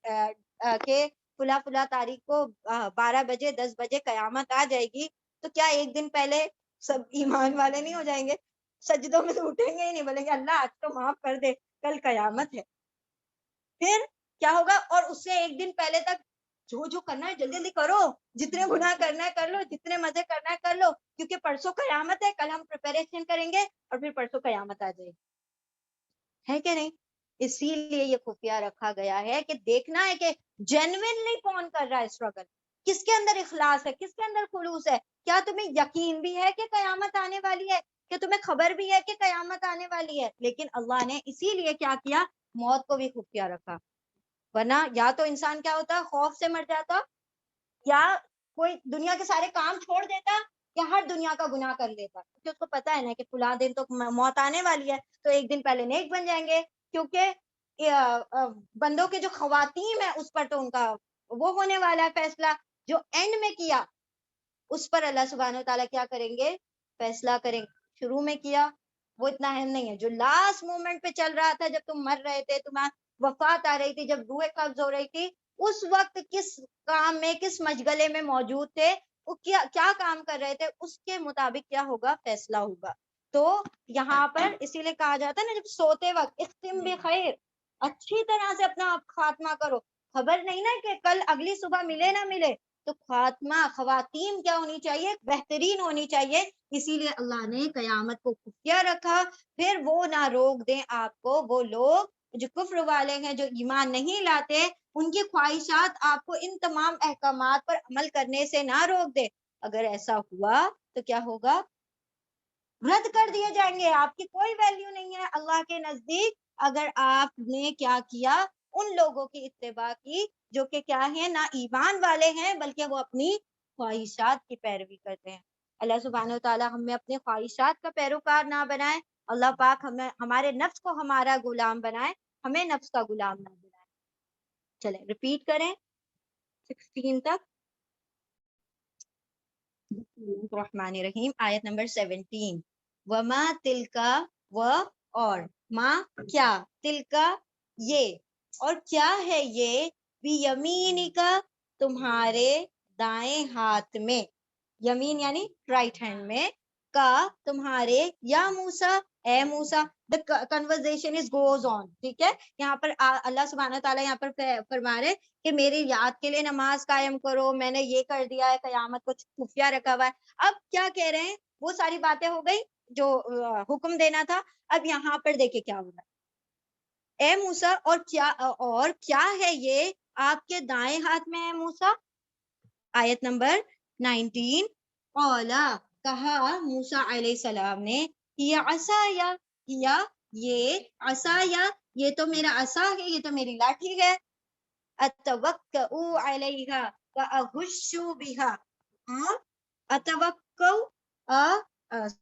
کہ فلاں فلاں تاریخ کو 12 بجے 10 بجے قیامت آ جائے گی. تو کیا ایک دن پہلے سب ایمان والے نہیں ہو جائیں گے، سجدوں میں تو اٹھیں گے ہی نہیں، بولیں گے اللہ آج تو معاف کر دے، کل قیامت ہے. پھر کیا ہوگا، اور اس سے ایک دن پہلے تک جو کرنا ہے جلدی جلدی کرو، جتنے گناہ کرنا ہے کر لو، جتنے مزے کرنا ہے کر لو، کیونکہ پرسوں قیامت ہے. کل ہم پریپریشن کریں گے اور پھر پرسوں قیامت آ جائے گی، ہے کہ نہیں. اسی لیے یہ خفیہ رکھا گیا ہے کہ دیکھنا ہے کہ جینوینلی کون کر رہا ہے اسٹرگل، کس کے اندر اخلاص ہے، کس کے اندر خلوص ہے. کیا تمہیں یقین بھی ہے کہ قیامت آنے والی ہے، کہ تمہیں خبر بھی ہے کہ قیامت آنے والی ہے. لیکن اللہ نے اسی لیے کیا کیا، موت کو بھی خفیہ رکھا. ورنہ یا تو انسان کیا ہوتا، خوف سے مر جاتا، یا کوئی دنیا کے سارے کام چھوڑ دیتا، یا ہر دنیا کا گناہ کر لیتا، کیونکہ اس کو پتا ہے نا کہ فلاں دن تو موت آنے والی ہے، تو ایک دن پہلے نیک بن جائیں گے. کیونکہ بندوں کے جو خواتین ہیں اس پر تو ان کا وہ ہونے والا ہے فیصلہ، جو اینڈ میں کیا اس پر اللہ سبحانہ وتعالیٰ کیا کریں گے، فیصلہ کریں گے. شروع میں کیا وہ اتنا اہم نہیں ہے، جو لاسٹ مومنٹ پہ چل رہا تھا، جب تم مر رہے تھے، تمہارا وفات آ رہی تھی، جب روح قبض ہو رہی تھی، اس وقت کس کام میں، کس مشغلے میں موجود تھے، وہ کیا کام کر رہے تھے، اس کے مطابق کیا ہوگا، فیصلہ ہوگا. تو یہاں پر اسی لیے کہا جاتا ہے نا، جب سوتے وقت اختم بخیر، اچھی طرح سے اپنا خاتمہ کرو. خبر نہیں نا کہ کل اگلی صبح ملے نہ ملے، تو خاتمہ، خواتین کیا ہونی چاہیے، بہترین ہونی چاہیے. اسی لیے اللہ نے قیامت کو خفیہ رکھا. پھر وہ نہ روک دیں آپ کو، وہ لوگ جو کفر والے ہیں، جو ایمان نہیں لاتے، ان کی خواہشات آپ کو ان تمام احکامات پر عمل کرنے سے نہ روک دے. اگر ایسا ہوا تو کیا ہوگا، رد کر دیے جائیں گے، آپ کی کوئی ویلیو نہیں ہے اللہ کے نزدیک. اگر آپ نے کیا کیا، ان لوگوں کی اتباع کی جو کہ کیا ہے، نہ ایمان والے ہیں بلکہ وہ اپنی خواہشات کی پیروی کرتے ہیں. اللہ سبحانہ وتعالیٰ ہمیں اپنے خواہشات کا پیروکار نہ بنائے. اللہ پاک ہمیں، ہمارے نفس کو ہمارا غلام بنائے، ہمیں نفس کا غلام نہ بنائے. چلیں ریپیٹ کریں 16 تک. الرحمن الرحیم، آیت نمبر 17. وما تلکا، و اور، ما کیا، تلکا یہ، اور کیا ہے یہ، بیمینکا تمہارے دائیں ہاتھ میں، یمین یعنی رائٹ ہینڈ میں، کا تمہارے، یا موسیٰ اے موسیٰ. the conversation is goes on. ٹھیک ہے، یہاں پر اللہ سبحانہ تعالیٰ یہاں پر فرما رہے کہ میری یاد کے لیے نماز قائم کرو، میں نے یہ کر دیا ہے، قیامت کو خفیہ رکھا ہوا ہے. اب کیا کہہ رہے ہیں، وہ ساری باتیں ہو گئی جو حکم دینا تھا. اب یہاں پر دیکھیں کیا ہو رہا ہے. اے موسیٰ اور کیا ہے یہ آپ کے دائیں ہاتھ میں ہے موسیٰ. آیت نمبر 19. قولا کہا موسیٰ علیہ السلام نے، یہ عصایا، یہ عصایا، یہ تو میرا عصا ہے، یہ تو میری لاٹھی ہے. اتوکؤ علیہا واہش بہا، اتوکؤ،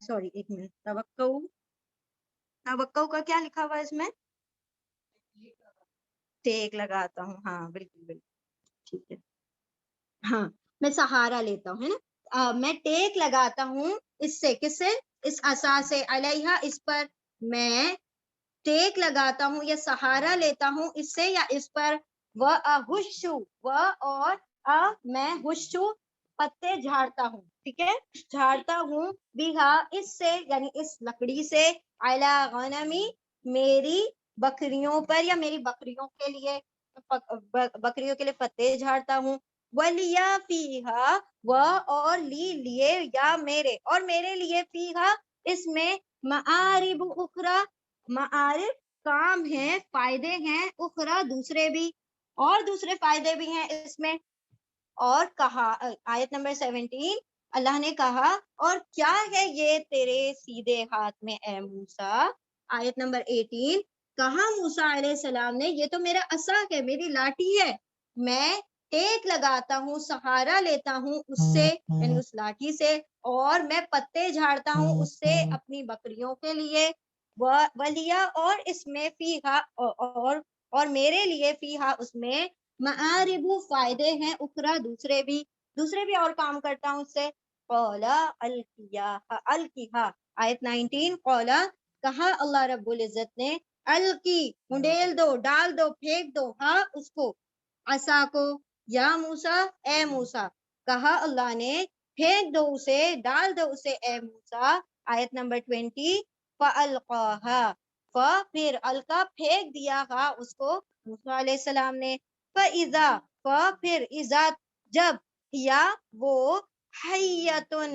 سوری ایک منٹ، توکؤ کا کیا لکھا ہوا ہے اس میں، ٹیک لگاتا ہوں. ہاں بالکل بالکل ٹھیک ہے. ہاں میں سہارا لیتا ہوں، ہے نا. میں ٹیک لگاتا ہوں اس سے، کس سے، اس عصا سے، علیہا اس پر، میں ٹیک لگاتا ہوں یا سہارا لیتا ہوں اس سے یا اس پر. وَأَهُشُّ، اور میں ہشو پتے جھاڑتا ہوں، ٹھیک ہے، جھاڑتا ہوں، بیہا اس سے یعنی اس لکڑی سے، علی غنمی میری بکریوں پر یا میری بکریوں کے لیے، بکریوں کے لیے پتے جھاڑتا ہوں. وَلِيَا فِيهَا، اور لیے یا میرے، اور میرے لیے فیہا اس میں، معارب اخرى، معارف کام ہیں، فائدے ہیں، اخرى دوسرے بھی، اور دوسرے فائدے بھی ہیں اس میں. اور کہا، آیت نمبر 17، اللہ نے کہا اور کیا ہے یہ تیرے سیدھے ہاتھ میں اے موسیٰ. آیت نمبر 18، کہا موسیٰ علیہ السلام نے، یہ تو میرا عصا ہے، میری لاٹھی ہے، میں ٹیک لگاتا ہوں، سہارا لیتا ہوں اس سے یعنی اس لاٹھی سے، اور میں پتے جھاڑتا ہوں اس سے اپنی بکریوں کے لیے. وَلِيَا اور اس میں فیہا اور میرے لیے فیہا اس میں، معارب فائدے ہیں، اخرى دوسرے بھی اور کام کرتا ہوں اس سے. قولا القیہا، آیت 19، قولا کہا اللہ رب العزت نے، القی منڈیل دو، ڈال دو، پھینک دو، ہاں اس کو، عصا کو، یا موسیٰ اے موسیٰ، کہا اللہ نے پھینک دو اسے، ڈال دو اسے اے موسیٰ. آیت نمبر 20، فَأَلْقَاهَا، پھر القا پھینک دیا ہا اس کو موسیٰ علیہ السلام نے. فَإِذَا، پھر اذا جب، یا وہ، حیتن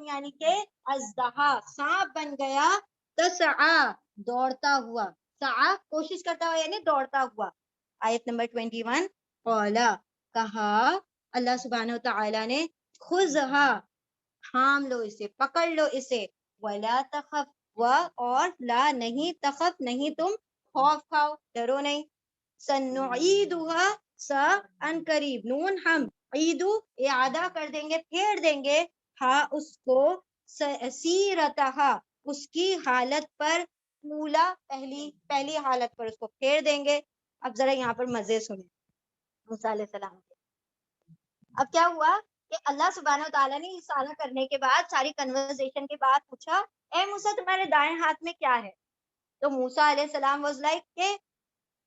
یعنی کہ اژدہا، سانپ بن گیا، تسعا دوڑتا ہوا، سعا کوشش کرتا ہوا یعنی دوڑتا ہوا. آیت نمبر 21، قولا کہا اللہ سبحانہ و تعالی نے، خذھا تھام لو اسے، پکڑ لو اسے، ولا تخف، اور لا نہیں، تخف نہیں تم خوف کھاؤ، ڈرو نہیں. سنعیدها ان قریب، نون ہم، عیدو اعادہ کر دیں گے، پھیر دیں گے، ہاں اس کو، سیرتہا اس کی حالت پر، اولا پہلی حالت پر اس کو پھیر دیں گے. اب ذرا یہاں پر مزے سنیں موسیٰ علیہ السلام کے. اب کیا ہوا کہ اللہ سبحانہ تعالیٰ نے سارا کرنے کے بعد، ساری کنورسیشن کے بعد پوچھا، اے موسیٰ تمہارے دائیں ہاتھ میں کیا ہے. تو موسیٰ علیہ السلام واز لائک کہ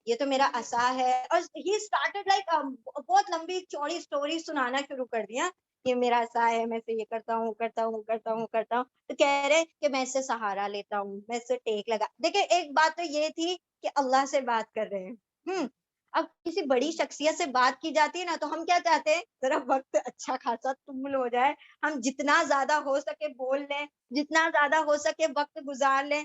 یہ تو میرا عصا ہے. اور ہی اسٹارٹڈ لائک بہت لمبی چوڑی سٹوری سنانا شروع کر دیا، یہ میرا عصا ہے، میں سے یہ کرتا ہوں. تو کہہ رہے کہ میں اس سے سہارا لیتا ہوں، میں اس سے ٹیک لگا. دیکھیں ایک بات تو یہ تھی کہ اللہ سے بات کر رہے ہیں. اب کسی بڑی شخصیت سے بات کی جاتی ہے نا، تو ہم کیا چاہتے ہیں، ذرا وقت اچھا خاصا طول ہو جائے، ہم جتنا زیادہ ہو سکے بول لیں، جتنا زیادہ ہو سکے وقت گزار لیں.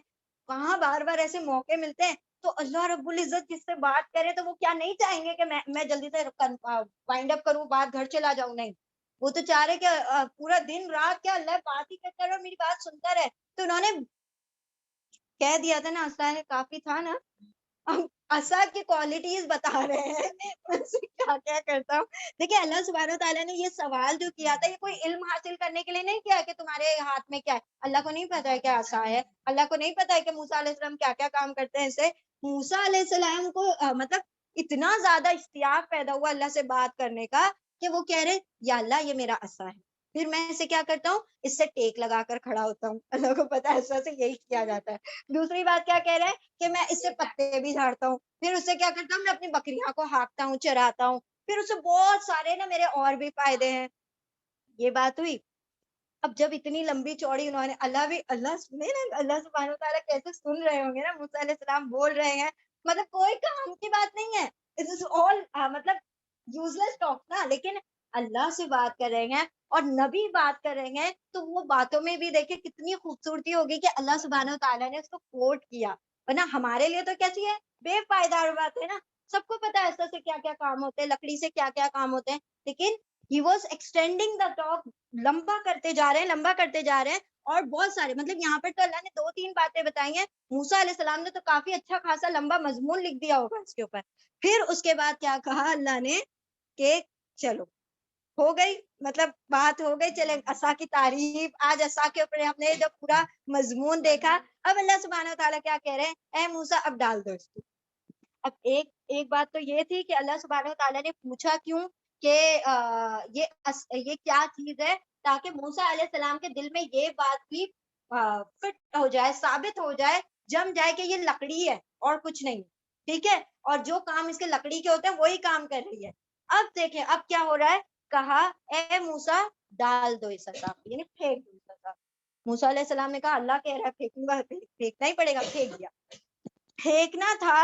کہاں بار بار ایسے موقع ملتے ہیں. تو اللہ رب العزت جس سے بات کرے تو وہ کیا نہیں چاہیں گے کہ میں جلدی سے وائنڈ اپ کروں، بات گھر چلا جاؤں. نہیں، وہ تو چاہ رہے کہ پورا دن رات کیا اللہ بات ہی کرتا رہے اور میری بات سنتا رہے. تو انہوں نے کہہ دیا تھا نا، عصا ہے کافی تھا نا. عصا کی کوالٹیز بتا رہے ہیں کیا کیا کرتا ہوں. دیکھیں اللہ سبحانہ تعالیٰ نے یہ سوال جو کیا تھا، یہ کوئی علم حاصل کرنے کے لیے نہیں کیا کہ تمہارے ہاتھ میں کیا ہے. اللہ کو نہیں پتا ہے کیا عصا ہے، اللہ کو نہیں پتا ہے کہ موسیٰ علیہ السلام کیا کیا کام کرتے ہیں اسے. موسیٰ علیہ السلام کو مطلب اتنا زیادہ اشتیاق پیدا ہوا اللہ سے بات کرنے کا کہ وہ کہہ رہے یا اللہ یہ میرا عصا ہے. پھر میں اسے کیا کرتا ہوں, اس سے ٹیک لگا کر کھڑا ہوتا ہوں. اللہ کو پتا ہے ایسا سے یہی کیا جاتا ہے. دوسری بات کیا کہہ رہا ہے کہ میں اس سے پتے بھی جھاڑتا ہوں. پھر اس سے کیا کرتا ہوں, میں اپنی بکریاں کو ہانکتا ہوں, چراتا ہوں. پھر اس سے بہت سارے نا میرے اور بھی فائدے ہیں. یہ بات ہوئی. اب جب اتنی لمبی چوڑی انہوں نے, اللہ سنے نا, اللہ سبحانہ و تعالیٰ کیسے سن رہے ہوں گے نا, موسیٰ علیہ السلام بول رہے ہیں, مطلب کوئی کام کی بات نہیں ہے, This is all, مطلب یوزلیس ٹاک نا, لیکن اللہ سے بات کر رہے ہیں اور نبی بات کر رہے ہیں, تو وہ باتوں میں بھی دیکھیں کتنی خوبصورتی ہوگی کہ اللہ سبحانہ و تعالیٰ نے اس کو کوٹ کیا. ورنہ ہمارے لیے تو کیسی ہے, بے پائیدار بات ہے نا. سب کو پتا ہے ایسا سے کیا کیا کام ہوتے ہیں, لکڑی سے کیا کیا کام ہوتے ہیں, لیکن he was extending the talk, لمبا کرتے جا رہے ہیں. اور بہت سارے, مطلب یہاں پر تو اللہ نے 2-3 باتیں بتائی ہیں, موسیٰ علیہ السلام نے تو کافی اچھا خاصا لمبا مضمون لکھ دیا ہوگا اس کے اوپر. پھر اس کے بعد کیا کہا اللہ نے کہ چلو ہو گئی, مطلب بات ہو گئی, چلے عصا کی تعریف, آج عصا کے اوپر ہم نے جب پورا مضمون دیکھا, اب اللہ سبحانہ و تعالیٰ کیا کہہ رہے ہیں, اے موسیٰ اب ڈال دو اس کو. اب ایک بات تو یہ تھی کہ اللہ سبحانہ و تعالیٰ نے پوچھا کیوں کہ یہ کیا چیز ہے, تاکہ موسیٰ علیہ السلام کے دل میں یہ بات بھی فٹ ہو جائے, ثابت ہو جائے, جم جائے کہ یہ لکڑی ہے اور کچھ نہیں, ٹھیک ہے, اور جو کام اس کے لکڑی کے ہوتے ہیں وہی کام کر رہی ہے. اب دیکھیں اب کیا ہو رہا ہے, کہا اے موسیٰ ڈال دو اس عصا, یعنی پھینک دو اس عصا. موسیٰ علیہ السلام نے کہا اللہ کہہ رہا ہے پھینکوں گا, پھینکنا ہی پڑے گا. پھینک دیا. پھینکنا تھا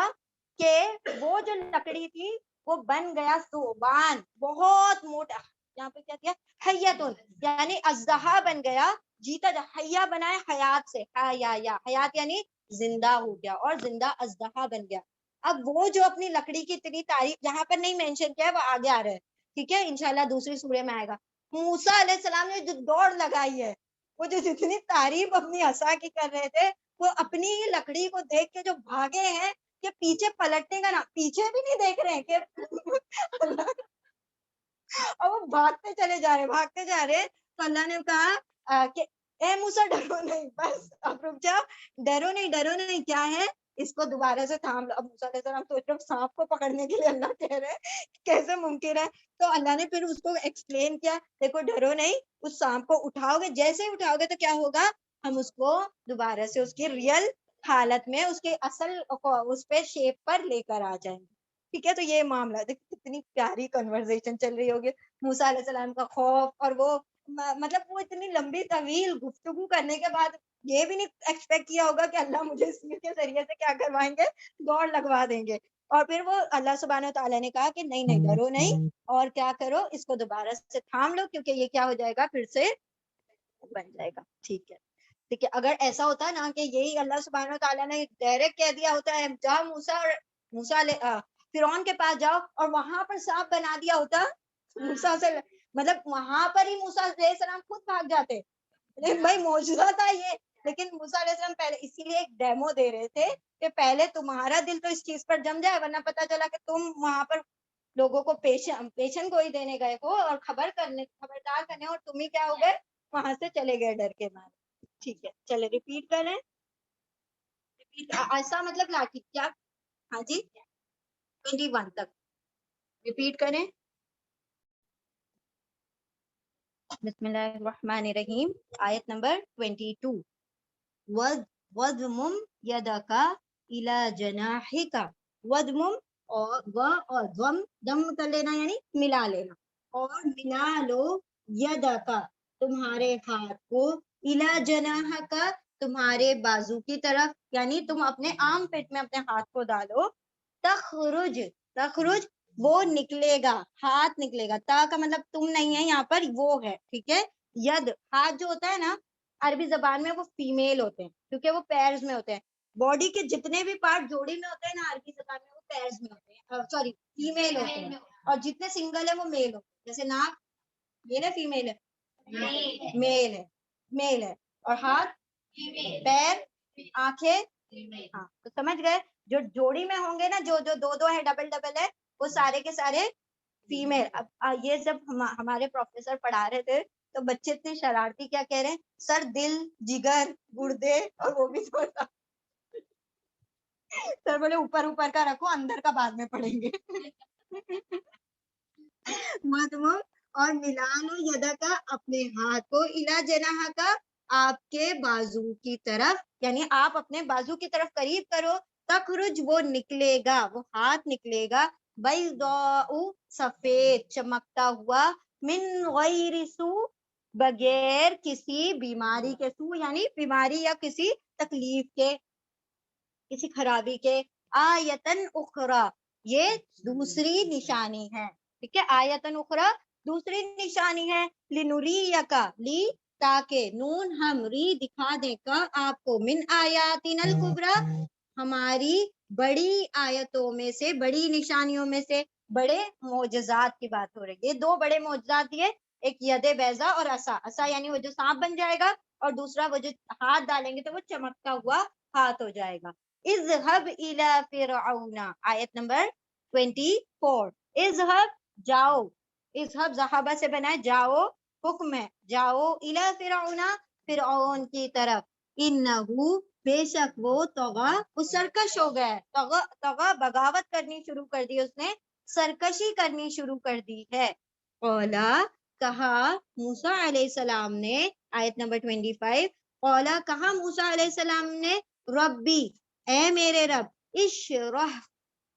کہ وہ جو لکڑی تھی وہ بن گیا ثعبان, بہت موٹا. یہاں پہ کیا کیا, حیاتن, یعنی اژدہا بن گیا, جیتا جا, حیا بنا ہے حیات سے, حیات یعنی زندہ ہو گیا, اور زندہ اژدہا بن گیا. اب وہ جو اپنی لکڑی کی اتنی تعریف یہاں پر نہیں مینشن کیا ہے, وہ آگے آ رہا ہے, ٹھیک ہے, انشاءاللہ دوسری سورہ میں آئے گا. موسیٰ علیہ السلام نے جو دوڑ لگائی ہے, وہ جو جتنی تعریف اپنی عصا کی کر رہے تھے, وہ اپنی ہی لکڑی کو دیکھ کے جو بھاگے ہیں کہ پیچھے پلٹنے کا نا, پیچھے بھی نہیں دیکھ رہے ہیں کہ اور وہ بھاگتے جا رہے. تو اللہ نے کہا کہ اے موسیٰ ڈرو نہیں, بس اب رک جاؤ, ڈرو نہیں, کیا ہے, اس کو دوبارہ سے تھام لو. اب موسیٰ علیہ السلام سوچ رہے سانپ کو پکڑنے کے لیے اللہ کہہ رہے ہیں, کیسے ممکن ہے. تو اللہ نے پھر اس کو ایکسپلین کیا, دیکھو ڈرو نہیں, اس سانپ کو اٹھاؤ گے, جیسے ہی اٹھاؤ گے تو کیا ہوگا, ہم اس کو دوبارہ سے اس کی ریئل حالت میں, اس کے اصل اس پہ شیپ پر لے کر آ جائیں گے. ٹھیک ہے, تو یہ معاملہ دیکھ کتنی پیاری کنورزیشن چل رہی ہوگی. موسیٰ علیہ السلام کا خوف, اور وہ مطلب وہ اتنی لمبی طویل گفتگو کرنے کے بعد یہ بھی نہیں ایکسپیکٹ کیا ہوگا کہ اللہ مجھے اس کے ذریعے سے کیا کروائیں گے, دوڑ لگوا دیں گے. اور پھر وہ اللہ سبحانہ و تعالیٰ نے کہا کہ نہیں ڈرو نہیں, اور کیا کرو, اس کو دوبارہ سے تھام لو, کیونکہ یہ کیا ہو جائے گا, پھر سے بن جائے گا. ٹھیک ہے, ٹھیک ہے. اگر ایسا ہوتا نا کہ یہی اللہ سبحانہ و تعالیٰ نے ڈائریکٹ کہہ دیا ہوتا ہے, جاؤ موسیٰ فرعون کے پاس جاؤ, اور وہاں پر سانپ بنا دیا ہوتا موسیٰ سے, مطلب وہاں پر ہی موسیٰ علیہ السلام خود بھاگ جاتے. بھائی معجزہ تھا یہ. لیکن موسیٰ علیہ السلام پہلے اسی لیے ایک ڈیمو دے رہے تھے کہ پہلے تمہارا دل تو اس چیز پر جم جائے, ورنہ پتا چلا کہ تم وہاں پر لوگوں کو پیشن گوئی دینے گئے ہو, اور خبردار کرنے, اور تم ہی کیا ہو گئے, وہاں سے چلے گئے ڈر کے مارے. ٹھیک ہے, چلے ریپیٹ کریں. ایسا مطلب لاٹھی کیا, ہاں جی 21 تک ریپیٹ کریں. بسم اللہ الرحمن الرحیم, آیت نمبر 22. وَضْمُمْ يَدَكَ إِلَى جَنَاحِكَ, وَضْمُمْ اور دم کر لینا یعنی ملا لینا, اور ملا لو یدک تمہارے ہاتھ کو, إِلَى جَنَاحَكَ تمہارے بازو کی طرف, یعنی تم اپنے آرم پٹ میں اپنے ہاتھ کو ڈالو. تخرج وہ نکلے گا, ہاتھ نکلے گا. تا کا مطلب تم نہیں ہے یہاں پر, وہ ہے, ٹھیک ہے. ید ہاتھ جو ہوتا ہے نا عربی زبان میں, وہ فیمیل ہوتے ہیں کیونکہ وہ پیرز میں ہوتے ہیں. باڈی کے جتنے بھی پارٹ جوڑی میں ہوتے ہیں نا عربی زبان میں, وہ پیرز میں ہوتے ہیں, سوری فیمیل ہوتے ہیں. اور جتنے سنگل ہیں وہ میل ہوتے ہیں. جیسے ناک یہ نا فیمیل ہے, میل ہے, اور ہاتھ, پیر, آنکھیں, ہاں تو سمجھ گئے. جو جوڑی میں ہوں گے نا, جو دو ہے, ڈبل ہے, وہ سارے کے سارے فیمیل. اب یہ جب ہمارے پروفیسر پڑھا رہے تھے تو بچے اتنے شرارتی کیا کہہ رہے ہیں, سر دل, جگر, گردے, اور وہ بھی تھوڑا سر بولے اوپر کا رکھو, اندر کا بعد میں پڑھیں گے. اور ملا لو یدا کا اپنے ہاتھ کو الا جناح کا آپ کے بازو کی طرف، یعنی آپ اپنے بازو کی طرف قریب کرو، تخرج وہ نکلے گا، وہ ہاتھ نکلے گا، بیضاء سفید چمکتا ہوا، من غیر سو بغیر کسی بیماری کے، سو یعنی بیماری یا کسی تکلیف کے، کسی خرابی کے، آیتن اخرى یہ دوسری نشانی ہے، ٹھیک ہے، آیتن اخرى دوسری نشانی ہے، لنریکا لی تاکہ نون ہم ری دکھا دے کا آپ کو، من آیاتنا الکبریٰ ہماری بڑی آیتوں میں سے، بڑی نشانیوں میں سے، بڑے معجزات کی بات ہو رہی ہے، یہ دو بڑے معجزات دیے، ایک ید بیضا اور عصا، عصا یعنی وہ جو سانپ بن جائے گا، اور دوسرا وہ جو ہاتھ ڈالیں گے تو وہ چمکتا ہوا ہاتھ ہو جائے گا۔ اذهب الى فرعون آیت نمبر 24، اذهب جاؤ، اذهب ذهب سے بنا ہے جاؤ، حکم ہے جاؤ، الى فرعون فرعون کی طرف، انہو بے شک وہ طغا وہ سرکش ہو گیا ہے، طغا بغاوت کرنی شروع کر دی، اس نے سرکشی کرنی شروع کر دی ہے۔ اولا کہا موسیٰ علیہ السلام نے، آیت نمبر 25، اولا کہا موسیٰ علیہ السلام نے، ربی اے میرے رب، اشرح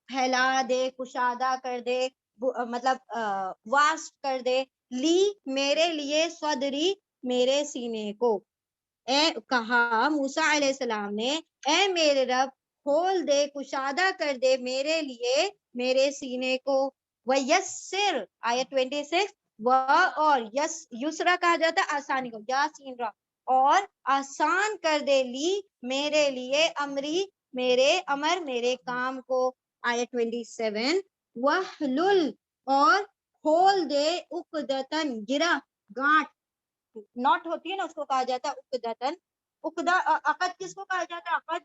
پھیلا دے، کشادہ کر دے، مطلب واسط کر دے، لی میرے لیے، صدری میرے سینے کو، اے کہا موسیٰ علیہ السلام نے، اے میرے رب کھول دے، کشادہ کر دے میرے لیے میرے سینے کو، ویسر آیت 26، اور یسرا کہا جاتا ہے آسانی کو، یاسین را، اور آسان کر دے، لی میرے لیے، امری میرے امر میرے کام کو، آیت 27، وحلل اور کھول دے، عقدتن گرا، گانٹ، ناٹ ہوتی ہے نا اس کو کہا جاتا ہے عقدتن، عقدہ عقد کس کو کہا جاتا ہے؟ عقد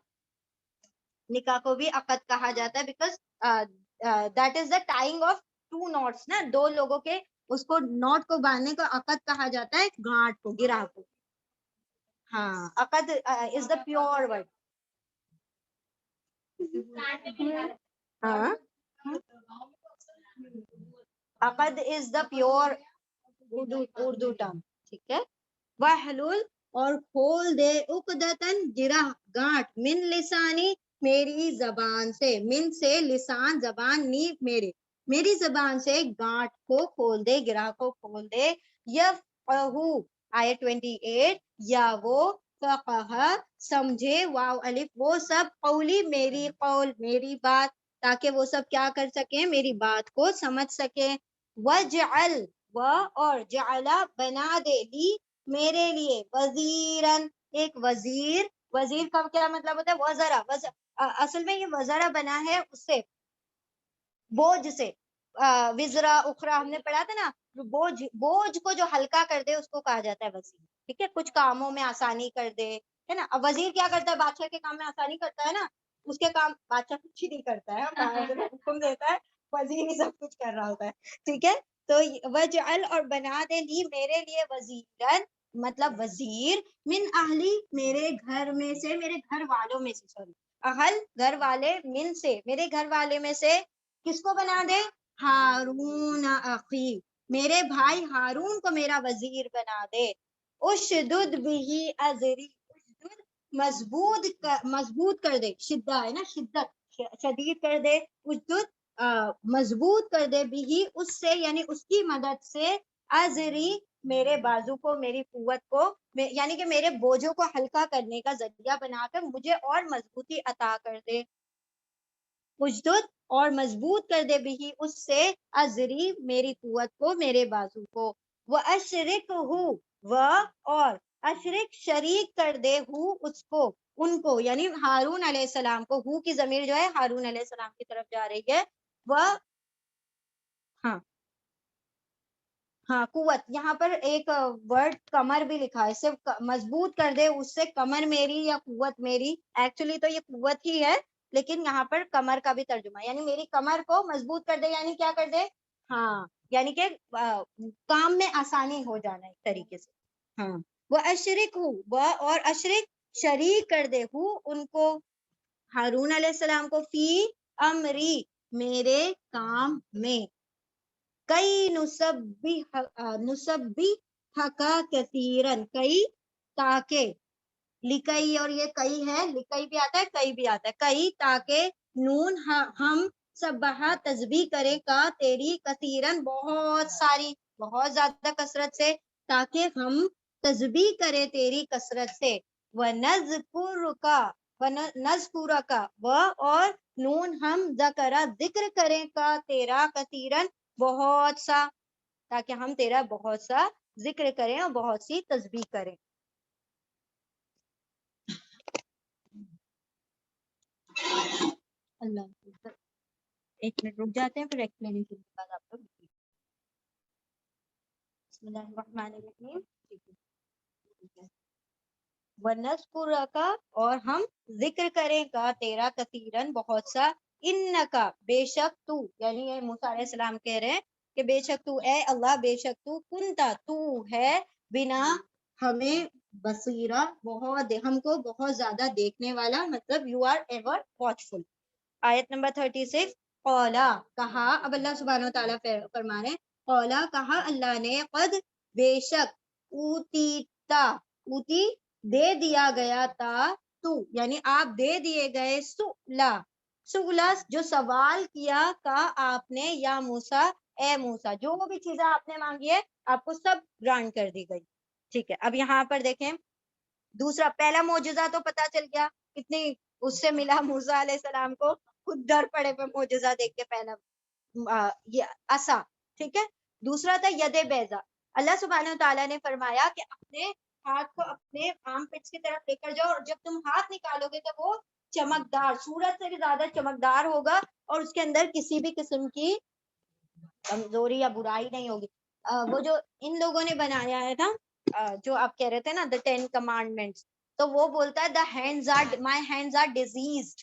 نکاح کو بھی عقد کہا جاتا ہے، because that is the tying of two knots نا، دو لوگوں کے اس کو نوٹ کو باندھنے کو عقد کہا جاتا ہے، گانٹ کو، گرا کو، ہاں عقد از دا پیور ورڈ، ہاں عقد از دا پیور اردو ٹرم، ٹھیک ہے، وحلول اور کھول دے، عقدتن گرہ گانٹ، من لسانی میری زبان سے، من سے لسان زبان، نی میری زبان سے گانٹ کو کھول دے، گرہ کو کھول دے، یفقہو آیت 28، یا وہ فقہ سمجھے، واو الف وہ سب، قولی میری قول میری بات، تاکہ وہ سب کیا کر سکیں، میری بات کو سمجھ سکیں، وجعل اور جعلا بنا دے، لی میرے لیے، وزیرن ایک وزیر، وزیر کا کیا مطلب ہوتا ہے؟ وزرا، اصل میں یہ وزرا بنا ہے اس سے، بوجھ سے، وزرا اخرا ہم نے پڑھا تھا نا، بوجھ کو جو ہلکا کر دے اس کو کہا جاتا ہے وزیر، ٹھیک ہے، کچھ کاموں میں آسانی کر دے، ہے نا، اب وزیر کیا کرتا ہے؟ بادشاہ کے کام میں آسانی کرتا ہے نا، اس کے کام بادشاہ کچھ ہی نہیں کرتا ہے، حکم دیتا ہے، وزیر ہی سب کچھ کر رہا ہوتا ہے، ٹھیک ہے، تو وجعل اور بنا دے، لی میرے لیے، وزیرن مطلب وزیر، من اہلی میرے گھر میں سے، میرے گھر والوں میں سے، سوری اہل گھر والے، من سے میرے گھر والے میں سے، کس کو بنا دے؟ ہارون اخی میرے بھائی ہارون کو میرا وزیر بنا دے، اشدد بھی ازری، مضبوط کر دے، شدہ ہے نا، شدت شدید کر دے، اشدد مضبوط کر دے، بھی اس سے یعنی اس کی مدد سے، ازری میرے بازو کو، میری قوت کو، یعنی کہ میرے بوجھوں کو ہلکا کرنے کا ذریعہ بنا کر مجھے اور مضبوطی عطا کر دے، اشدد اور مضبوط کر دے، بھی اس سے، ازری میری قوت کو، میرے بازو کو، وہ اشرک ہوں، اور اشرک شریک کر دے، اس کو ان کو، یعنی ہارون علیہ السلام کو، ہو کی ضمیر جو ہے ہارون علیہ السلام کی طرف جا رہی ہے، وہ ہاں ہاں قوت، یہاں پر ایک ورڈ کمر بھی لکھا ہے، صرف مضبوط کر دے اس سے، کمر میری یا قوت میری، ایکچولی تو یہ قوت ہی ہے، لیکن یہاں پر کمر کا بھی ترجمہ، یعنی میری کمر کو مضبوط کر دے، یعنی کیا کر دے؟ ہاں یعنی کہ کام میں آسانی ہو جانا ایک طریقے سے، ہاں وہ اشرک ہوں، وہ اور اشرک شریک کر دے، ہوں ان کو، ہارون علیہ السلام کو، فی امری میرے کام میں، کئی نسبحک کثیرن، کئی تاکہ، لکئی، اور یہ کئی ہے، لکئی بھی آتا ہے کئی بھی آتا ہے، کئی تاکہ نون ہم سبحہ تسبیح کرے کا تیری کثیرن بہت ساری، بہت زیادہ کثرت سے، تاکہ ہم تسبیح کرے تیری کثرت سے، وَنَذْكُرَكَ اور نون ہم ذکر کریں کا تیرا کثیرن بہت سا، تاکہ ہم تیرا بہت سا ذکر کریں اور بہت سی تسبیح کریں۔ اللہ حافظ۔ ایک منٹ رک جاتے ہیں، پھر ایکسپلینیشن کے بعد آپ لوگ بسم اللہ الرحمن الرحیم۔ وَنَذْكُرَكَ اور ہم ذکر کریں کا تیرا کثیرن بہت سا، اِنَّکَ بے شک تو، یعنی یہ موسیٰ علیہ السلام کہہ رہے ہیں کہ بے شک تو، اے اللہ بے شک تو، کنتا تو ہے، بنا ہمیں بصیرہ بہت ہم کو بہت زیادہ دیکھنے والا، مطلب یو آر ایور واچفل۔ آیت نمبر 36، قولا کہا، اب اللہ سبحانہ وتعالیٰ فرما رہے ہیں، قولا کہا اللہ نے، قد بے شک، اوتیتا اوتی دے دیا گیا تھا، تو یعنی آپ دے دیے گئے، سؤلا جو سوال کیا کا آپ نے، یا موسیٰ اے موسیٰ، جو بھی چیزیں آپ نے مانگی ہے آپ کو سب گرانٹ کر دی گئی۔ ٹھیک ہے، اب یہاں پر دیکھیں دوسرا، پہلا معجزہ تو پتا چل گیا کتنی اس سے ملا موسیٰ علیہ السلام کو، خود ڈر پڑے پہ معجزہ دیکھ کے، پہلا یہ عصا، ٹھیک ہے۔ دوسرا تھا ید بیضا، اللہ سبحانہ وتعالیٰ نے فرمایا کہ اپنے ہاتھ کو اپنے آرم پٹس کی طرف لے کر جاؤ، اور جب تم ہاتھ نکالو گے تو وہ چمکدار، سورج سے بھی زیادہ چمکدار ہوگا، اور اس کے اندر کسی بھی قسم کی کمزوری یا برائی نہیں ہوگی۔ وہ جو ان لوگوں نے بنایا ہے نا، جو آپ کہہ رہے تھے نا the 10 commandments، تو وہ بولتا ہے my hands are diseased،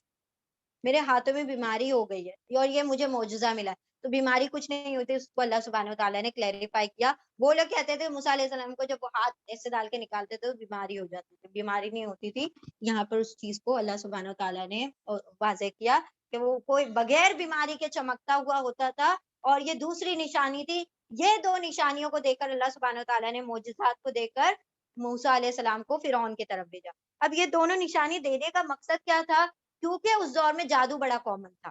میرے ہاتھوں میں بیماری ہو گئی ہے، اور یہ مجھے معجزہ ملا۔ تو بیماری کچھ نہیں ہوتی، اس کو اللہ سبحانہ وتعالیٰ نے کلیریفائی کیا۔ وہ لوگ کہتے تھے موسیٰ علیہ السلام کو جب وہ ہاتھ ایسے ڈال کے نکالتے تھے تو بیماری ہو جاتی تھی، بیماری نہیں ہوتی تھی۔ یہاں پر اس چیز کو اللہ سبحانہ وتعالیٰ نے واضح کیا کہ وہ کوئی بغیر بیماری کے چمکتا ہوا ہوتا تھا، اور یہ دوسری نشانی تھی۔ یہ دو نشانیوں کو دیکھ کر اللہ سبحانہ وتعالیٰ نے، معجزات کو دیکھ کر موسیٰ علیہ السلام کو فرعون کی طرف بھیجا۔ اب یہ دونوں نشانی دینے کا مقصد کیا تھا؟ کیونکہ اس دور میں جادو بڑا کامن تھا،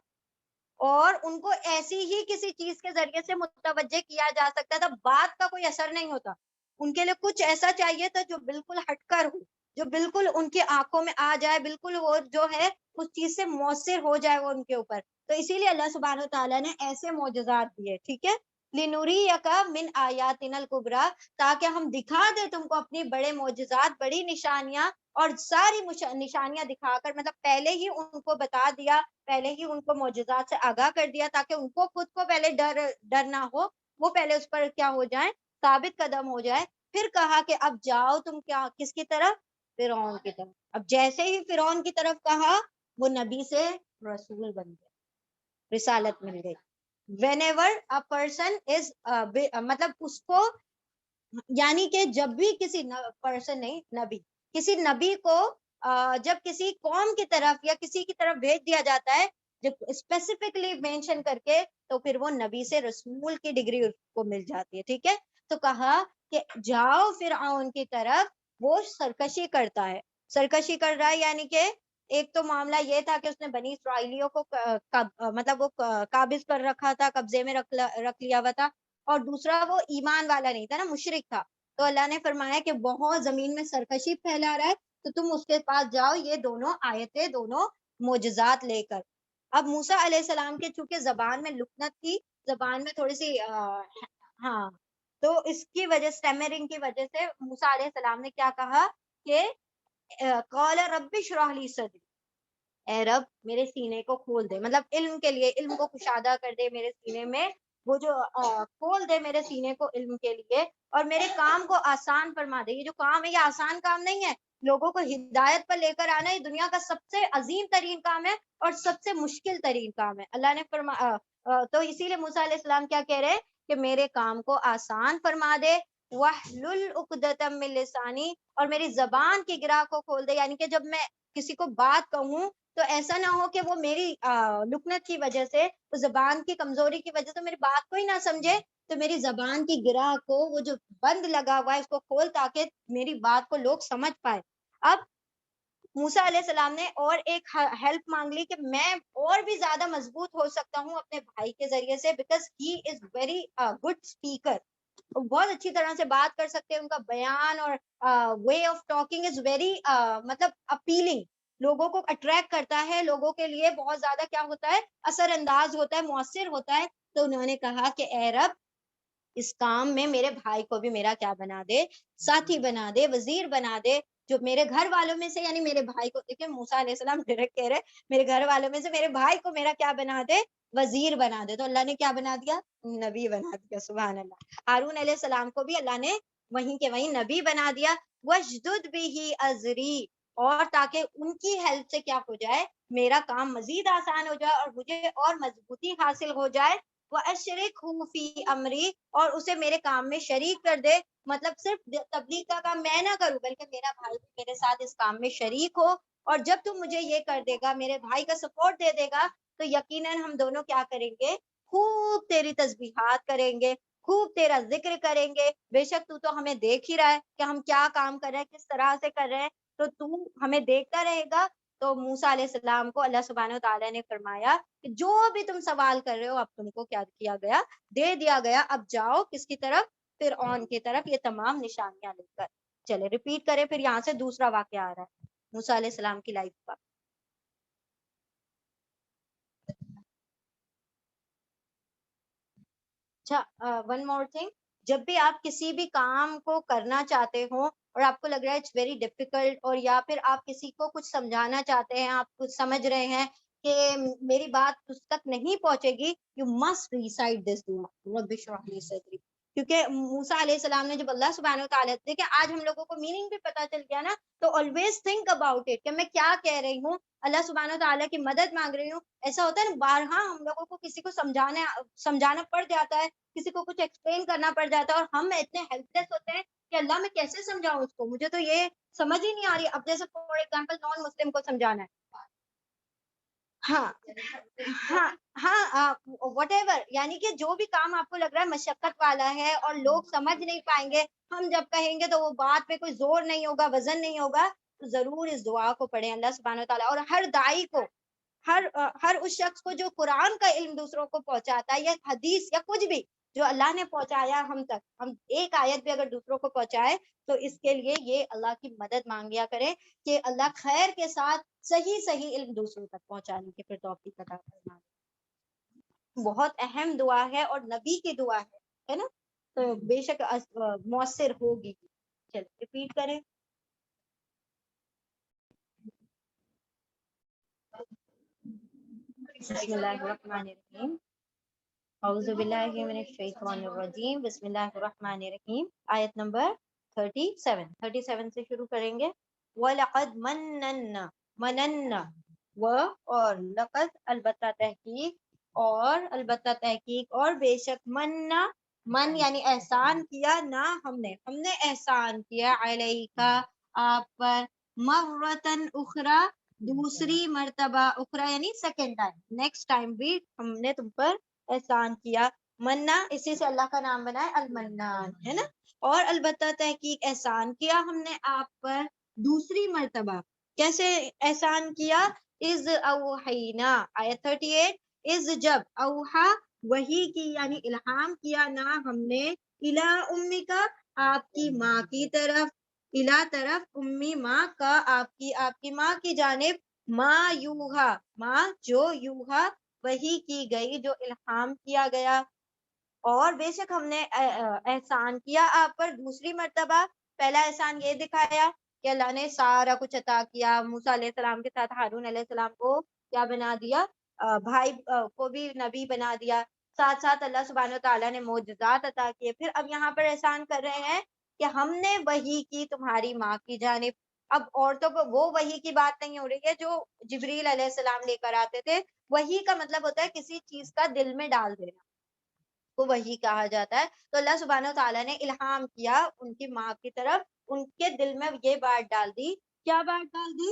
اور ان کو ایسی ہی کسی چیز کے ذریعے سے متوجہ کیا جا سکتا تھا، بات کا کوئی اثر نہیں ہوتا، ان کے لیے کچھ ایسا چاہیے تھا جو بالکل ہٹ کر ہو، جو بالکل ان کی آنکھوں میں آ جائے، بالکل وہ جو ہے اس چیز سے مؤثر ہو جائے وہ ان کے اوپر۔ تو اسی لیے اللہ سبحانہ تعالیٰ نے ایسے معجزات دیے، ٹھیک ہے، لِنُرِيَكَ مِنْ آيَاتِنَا الْكُبْرَى، تاکہ ہم دکھا دیں تم کو اپنی بڑے معجزات، بڑی نشانیاں، اور ساری نشانیاں دکھا کر، مطلب پہلے ہی ان کو بتا دیا، پہلے ہی ان کو معجزات سے آگاہ کر دیا، تاکہ ان کو خود کو پہلے ڈر نہ ہو، وہ پہلے اس پر کیا ہو جائیں، ثابت قدم ہو جائے۔ پھر کہا کہ اب جاؤ تم کیا، کس کی طرف؟ فرعون کی طرف۔ اب جیسے ہی فرعون کی طرف کہا، وہ نبی سے رسول بن گیا، رسالت مل گئی۔ whenever a person is مطلب اس کو، یعنی کہ جب بھی کسی پرسن نہیں، نبی، کسی نبی کو جب کسی قوم کی طرف یا کسی کی طرف بھیج دیا جاتا ہے، جب اسپیسیفکلی مینشن کر کے، تو پھر وہ نبی سے رسول کی ڈگری اس کو مل جاتی ہے، ٹھیک ہے۔ تو کہا کہ جاؤ فرعون کی طرف، وہ سرکشی کرتا ہے، سرکشی کر رہا ہے، یعنی کہ ایک تو معاملہ یہ تھا کہ اس نے بنی اسرائیلیوں کو مطلب وہ قابض کر رکھا تھا، قبضے میں رکھ لیا ہوا تھا، اور دوسرا وہ ایمان والا نہیں تھا نا، مشرک تھا۔ تو اللہ نے فرمایا کہ بہت زمین میں سرکشی پھیلا رہا ہے، تو تم اس کے پاس جاؤ، یہ دونوں آیتیں، دونوں معجزات لے کر۔ اب موسیٰ علیہ السلام کے چونکہ زبان میں لکنت تھی، زبان میں تھوڑی سی ہاں، تو اس کی وجہ، سٹیمرنگ کی وجہ سے موسیٰ علیہ السلام نے کیا کہا کہ قال رب اشرح لی صدری، اے رب میرے سینے کو کھول دے، مطلب علم کے لیے، علم کو کشادہ کر دے میرے سینے میں، وہ جو کھول دے میرے سینے کو علم کے لیے، اور میرے کام کو آسان فرما دے۔ یہ جو کام ہے یہ آسان کام نہیں ہے، لوگوں کو ہدایت پر لے کر آنا یہ دنیا کا سب سے عظیم ترین کام ہے اور سب سے مشکل ترین کام ہے۔ اللہ نے تو اسی لیے موسیٰ علیہ السلام کیا کہہ رہے کہ میرے کام کو آسان فرما دے، وَاحْلُلْ عُقْدَةً مِّن لِّسَانِي، اور میری زبان کی گرہ کو کھول دے، یعنی کہ جب میں کسی کو بات کہوں تو ایسا نہ ہو کہ وہ میری لکنت کی وجہ سے, زبان کی کمزوری کی وجہ سے میری بات کو ہی نہ سمجھے, تو میری زبان کی گرہ کو, وہ جو بند لگا ہوا ہے اس کو کھول تاکہ میری بات کو لوگ سمجھ پائے. اب موسیٰ علیہ السلام نے اور ایک ہیلپ مانگ لی کہ میں اور بھی زیادہ مضبوط ہو سکتا ہوں اپنے بھائی کے ذریعے سے, because he is very good speaker, بہت اچھی طرح سے بات کر سکتے ہیں, ان کا بیان اور way of talking is very مطلب اپیلنگ, لوگوں کو اٹریکٹ کرتا ہے, لوگوں کے لیے بہت زیادہ کیا ہوتا ہے, اثر انداز ہوتا ہے, مؤثر ہوتا ہے. تو انہوں نے کہا کہ اے رب, اس کام میں میرے بھائی کو بھی میرا کیا بنا دے, ساتھی بنا دے, وزیر بنا دے, جو میرے گھر والوں میں سے, یعنی میرے بھائی کو, دیکھیں موسیٰ علیہ السلام ڈائریکٹ کہہ رہے میرے گھر والوں میں سے میرے بھائی کو میرا کیا بنا دے, وزیر بنا دے. تو اللہ نے کیا بنا دیا, نبی بنا دیا. سبحان اللہ. ہارون علیہ السلام کو بھی اللہ نے وہیں کے وہیں نبی بنا دیا. وَاشْدُدْ بِهِ أَزْرِي, اور تاکہ ان کی ہیلپ سے کیا ہو جائے, میرا کام مزید آسان ہو جائے اور مجھے اور مضبوطی حاصل ہو جائے. وَأَشْرِكْهُ فِي أَمْرِي, اور اسے میرے کام میں شریک کر دے. مطلب صرف تبلیغ کا کام میں نہ کروں, بلکہ میرا بھائی بھی میرے ساتھ اس کام میں شریک ہو. اور جب تم مجھے یہ کر دے گا, میرے بھائی کا سپورٹ دے دے گا, تو یقیناً ہم دونوں کیا کریں گے, خوب تیری تسبیحات کریں گے, خوب تیرا ذکر کریں گے. بے شک تو ہمیں دیکھ ہی رہا ہے کہ ہم کیا کام کر رہے ہیں, کس طرح سے کر رہے ہیں, تو ہمیں دیکھتا رہے گا. تو موسیٰ علیہ السلام کو اللہ سبحانہ وتعالیٰ نے فرمایا کہ جو بھی تم سوال کر رہے ہو, اب تم کو کیا کیا گیا, دے دیا گیا. اب جاؤ کس کی طرف, فرعون کی طرف, یہ تمام نشانیاں لے کر. چلے ریپیٹ کریں, پھر یہاں سے دوسرا واقعہ آ رہا ہے موسیٰ علیہ السلام کی لائف کا. اچھا, ون مور تھنگ, جب بھی آپ کسی بھی کام کو کرنا چاہتے ہو اور آپ کو لگ رہا ہے اٹس ویری ڈیفیکلٹ, اور یا پھر آپ کسی کو کچھ سمجھانا چاہتے ہیں, آپ کچھ سمجھ رہے ہیں کہ میری بات اس تک نہیں پہنچے گی, یو مسٹ ریسائٹ دس دعا, رب اشرح لی صدری. کیونکہ موسیٰ علیہ السلام نے جب اللہ سبحانہ وتعالیٰ, دیکھیں آج ہم لوگوں کو میننگ بھی پتا چل گیا نا, تو آلویز تھنک اباؤٹ اٹ کہ میں کیا کہہ رہی ہوں, اللہ سبحانہ وتعالیٰ کی مدد مانگ رہی ہوں. ایسا ہوتا ہے نا, بارہا ہم لوگوں کو کسی کو سمجھانا پڑ جاتا ہے, کسی کو کچھ ایکسپلین کرنا پڑ جاتا ہے, اور ہم اتنے ہیلپ لیس ہوتے ہیں کہ اللہ میں کیسے سمجھاؤں اس کو, مجھے تو یہ سمجھ ہی نہیں آ رہی. اب جیسے فار ایگزامپل نان مسلم کو سمجھانا ہے, ہاں ہاں ہاں وٹ ایور, یعنی کہ جو بھی کام آپ کو لگ رہا ہے مشقت والا ہے اور لوگ سمجھ نہیں پائیں گے, ہم جب کہیں گے تو وہ بات پہ کوئی زور نہیں ہوگا, وزن نہیں ہوگا, تو ضرور اس دعا کو پڑھیں اللہ سبحانہ وتعالیٰ. اور ہر داعی کو, ہر اس شخص کو جو قرآن کا علم دوسروں کو پہنچاتا ہے, یا حدیث یا کچھ بھی جو اللہ نے پہنچایا ہم تک, ہم ایک آیت بھی اگر دوسروں کو پہنچائے, تو اس کے لیے یہ اللہ کی مدد مانگیا کریں کہ اللہ خیر کے ساتھ صحیح علم دوسروں تک پہنچانے کی پھر توفیق عطا فرمائے. بہت اہم دعا ہے اور نبی کی دعا ہے نا, تو بے شک مؤثر ہوگی. چل ریپیٹ کریں. بسم اللہ الرحمن الرحیم. اعوذ باللہ من الشیطان الرجیم. بسم اللہ الرحمن الرحیم. آیت نمبر 37 سے شروع کریں گے. وَلَقَدْ مَنَّنَّا, مننا, اور لقد البتہ تحقیق, اور البتہ تحقیق, اور بے شک مننا, من یعنی احسان کیا, نہ ہم نے احسان کیا, علیکا آپ پر, مرتن اخرى دوسری مرتبہ, اخرى یعنی سیکنڈ ٹائم, نیکسٹ ٹائم بھی ہم نے تم پر احسان کیا. منا اسی سے اللہ کا نام بنا ہے المنان, ہے نا. اور البتہ تحقیق احسان کیا ہم نے آپ پر دوسری مرتبہ. کیسے احسان کیا؟ از اوحینا, آیت 38, از جب, اوحا وحی کی یعنی الہام کیا, نہ ہم نے, الا امی کا آپ کی ماں کی طرف, الا طرف, امی ماں کا آپ کی ماں کی جانب, ماں یوہا, ماں جو, یوہا وہی کی گئی, جو الہام کیا گیا. اور بے شک ہم نے احسان کیا آپ پر دوسری مرتبہ. پہلا احسان یہ دکھایا کہ اللہ نے سارا کچھ عطا کیا, موسیٰ علیہ السلام کے ساتھ ہارون علیہ السلام کو کیا بنا دیا, بھائی کو بھی نبی بنا دیا, ساتھ ساتھ اللہ سبحانہ وتعالیٰ نے معجزات عطا کیے. پھر اب یہاں پر احسان کر رہے ہیں کہ ہم نے وحی کی تمہاری ماں کی جانب. اب عورتوں کو وہ وحی کی بات نہیں ہو رہی ہے جو جبریل علیہ السلام لے کر آتے تھے. وحی کا مطلب ہوتا ہے کسی چیز کا دل میں ڈال دینا, کو وحی کہا جاتا ہے. تو اللہ سبحانہ وتعالیٰ نے الہام کیا ان کی ماں کی طرف, ان کے دل میں یہ بات ڈال دی. کیا بات ڈال دی؟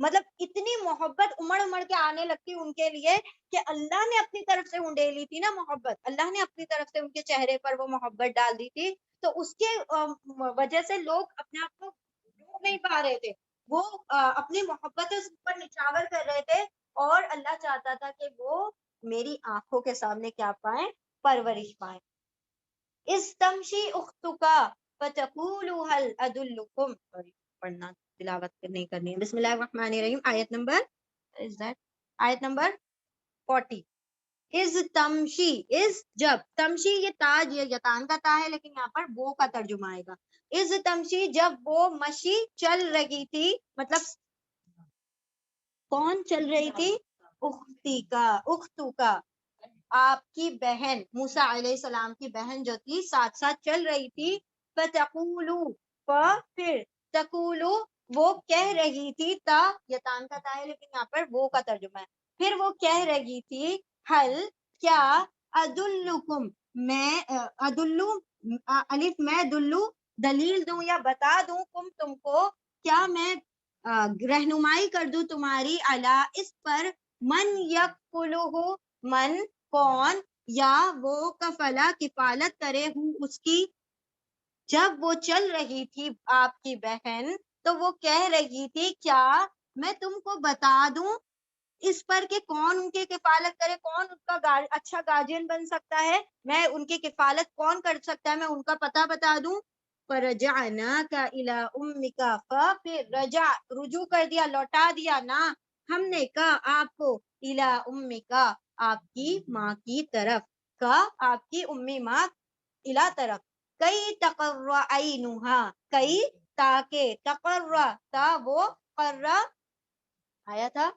مطلب اتنی محبت امڑ امڑ کے آنے لگتی ان کے لیے کہ اللہ نے اپنی طرف سے انڈیلی تھی نا محبت، اللہ نے اپنی طرف سے ان کے چہرے پر وہ محبت ڈال دی تھی، تو اس کے وجہ سے لوگ اپنے آپ کو روک نہیں پا رہے تھے، وہ اپنی محبت اس پر نچھاور کر رہے تھے، اور اللہ چاہتا تھا کہ وہ میری آنکھوں کے سامنے کیا پائیں، پرورش پائیں. استمشی اختکا فتقول هل ادلکم، پڑھنا تلاوت نہیں کرنی ہے. بسم اللہ الرحمن الرحیم. آیت نمبر آیت نمبر 40. از تمشی، از جب، تمشی یہ تاج یہ یتان کا تا ہے لیکن یہاں پر وہ کا ترجمہ آئے گا. از تمشی جب وہ مشی چل رہی تھی، مطلب کون چل رہی تھی؟ اختی کا، اختو کا، آپ کی بہن موسیٰ علیہ السلام کی بہن جو تھی ساتھ ساتھ چل رہی تھی. فتقولو، پھر تقولو وہ کہہ رہی تھی، تا یتان کا تا ہے لیکن یہاں پر وہ کا ترجمہ ہے، پھر وہ کہہ رہی تھی، حل کیا، ادلکم میں ادلو الف میں دلو دلیل دوں یا بتا دوں، تم کو کیا میں رہنمائی کر دوں تمہاری، علی اس پر، من یکفلہ من کون، یا وہ کفلا کفالت کرے ہوں اس کی. جب وہ چل رہی تھی آپ کی بہن تو وہ کہہ رہی تھی کیا میں تم کو بتا دوں اس پر کہ کون ان کی کفالت کرے، کون ان کا اچھا گارجین بن سکتا ہے، میں ان کی کفالت کون کر سکتا ہے، میں ان کا پتہ بتا دوں. فرجعناک الی امک، پھر رجوع کر دیا، لوٹا دیا، نا ہم نے کہا آپ کو، الی امک آپ کی ماں کی طرف، کا آپ کی امی ماں، الی طرف، کئی تقر عینھا، کئی تاکہ، تقر تا وہ، قر آیا تھا،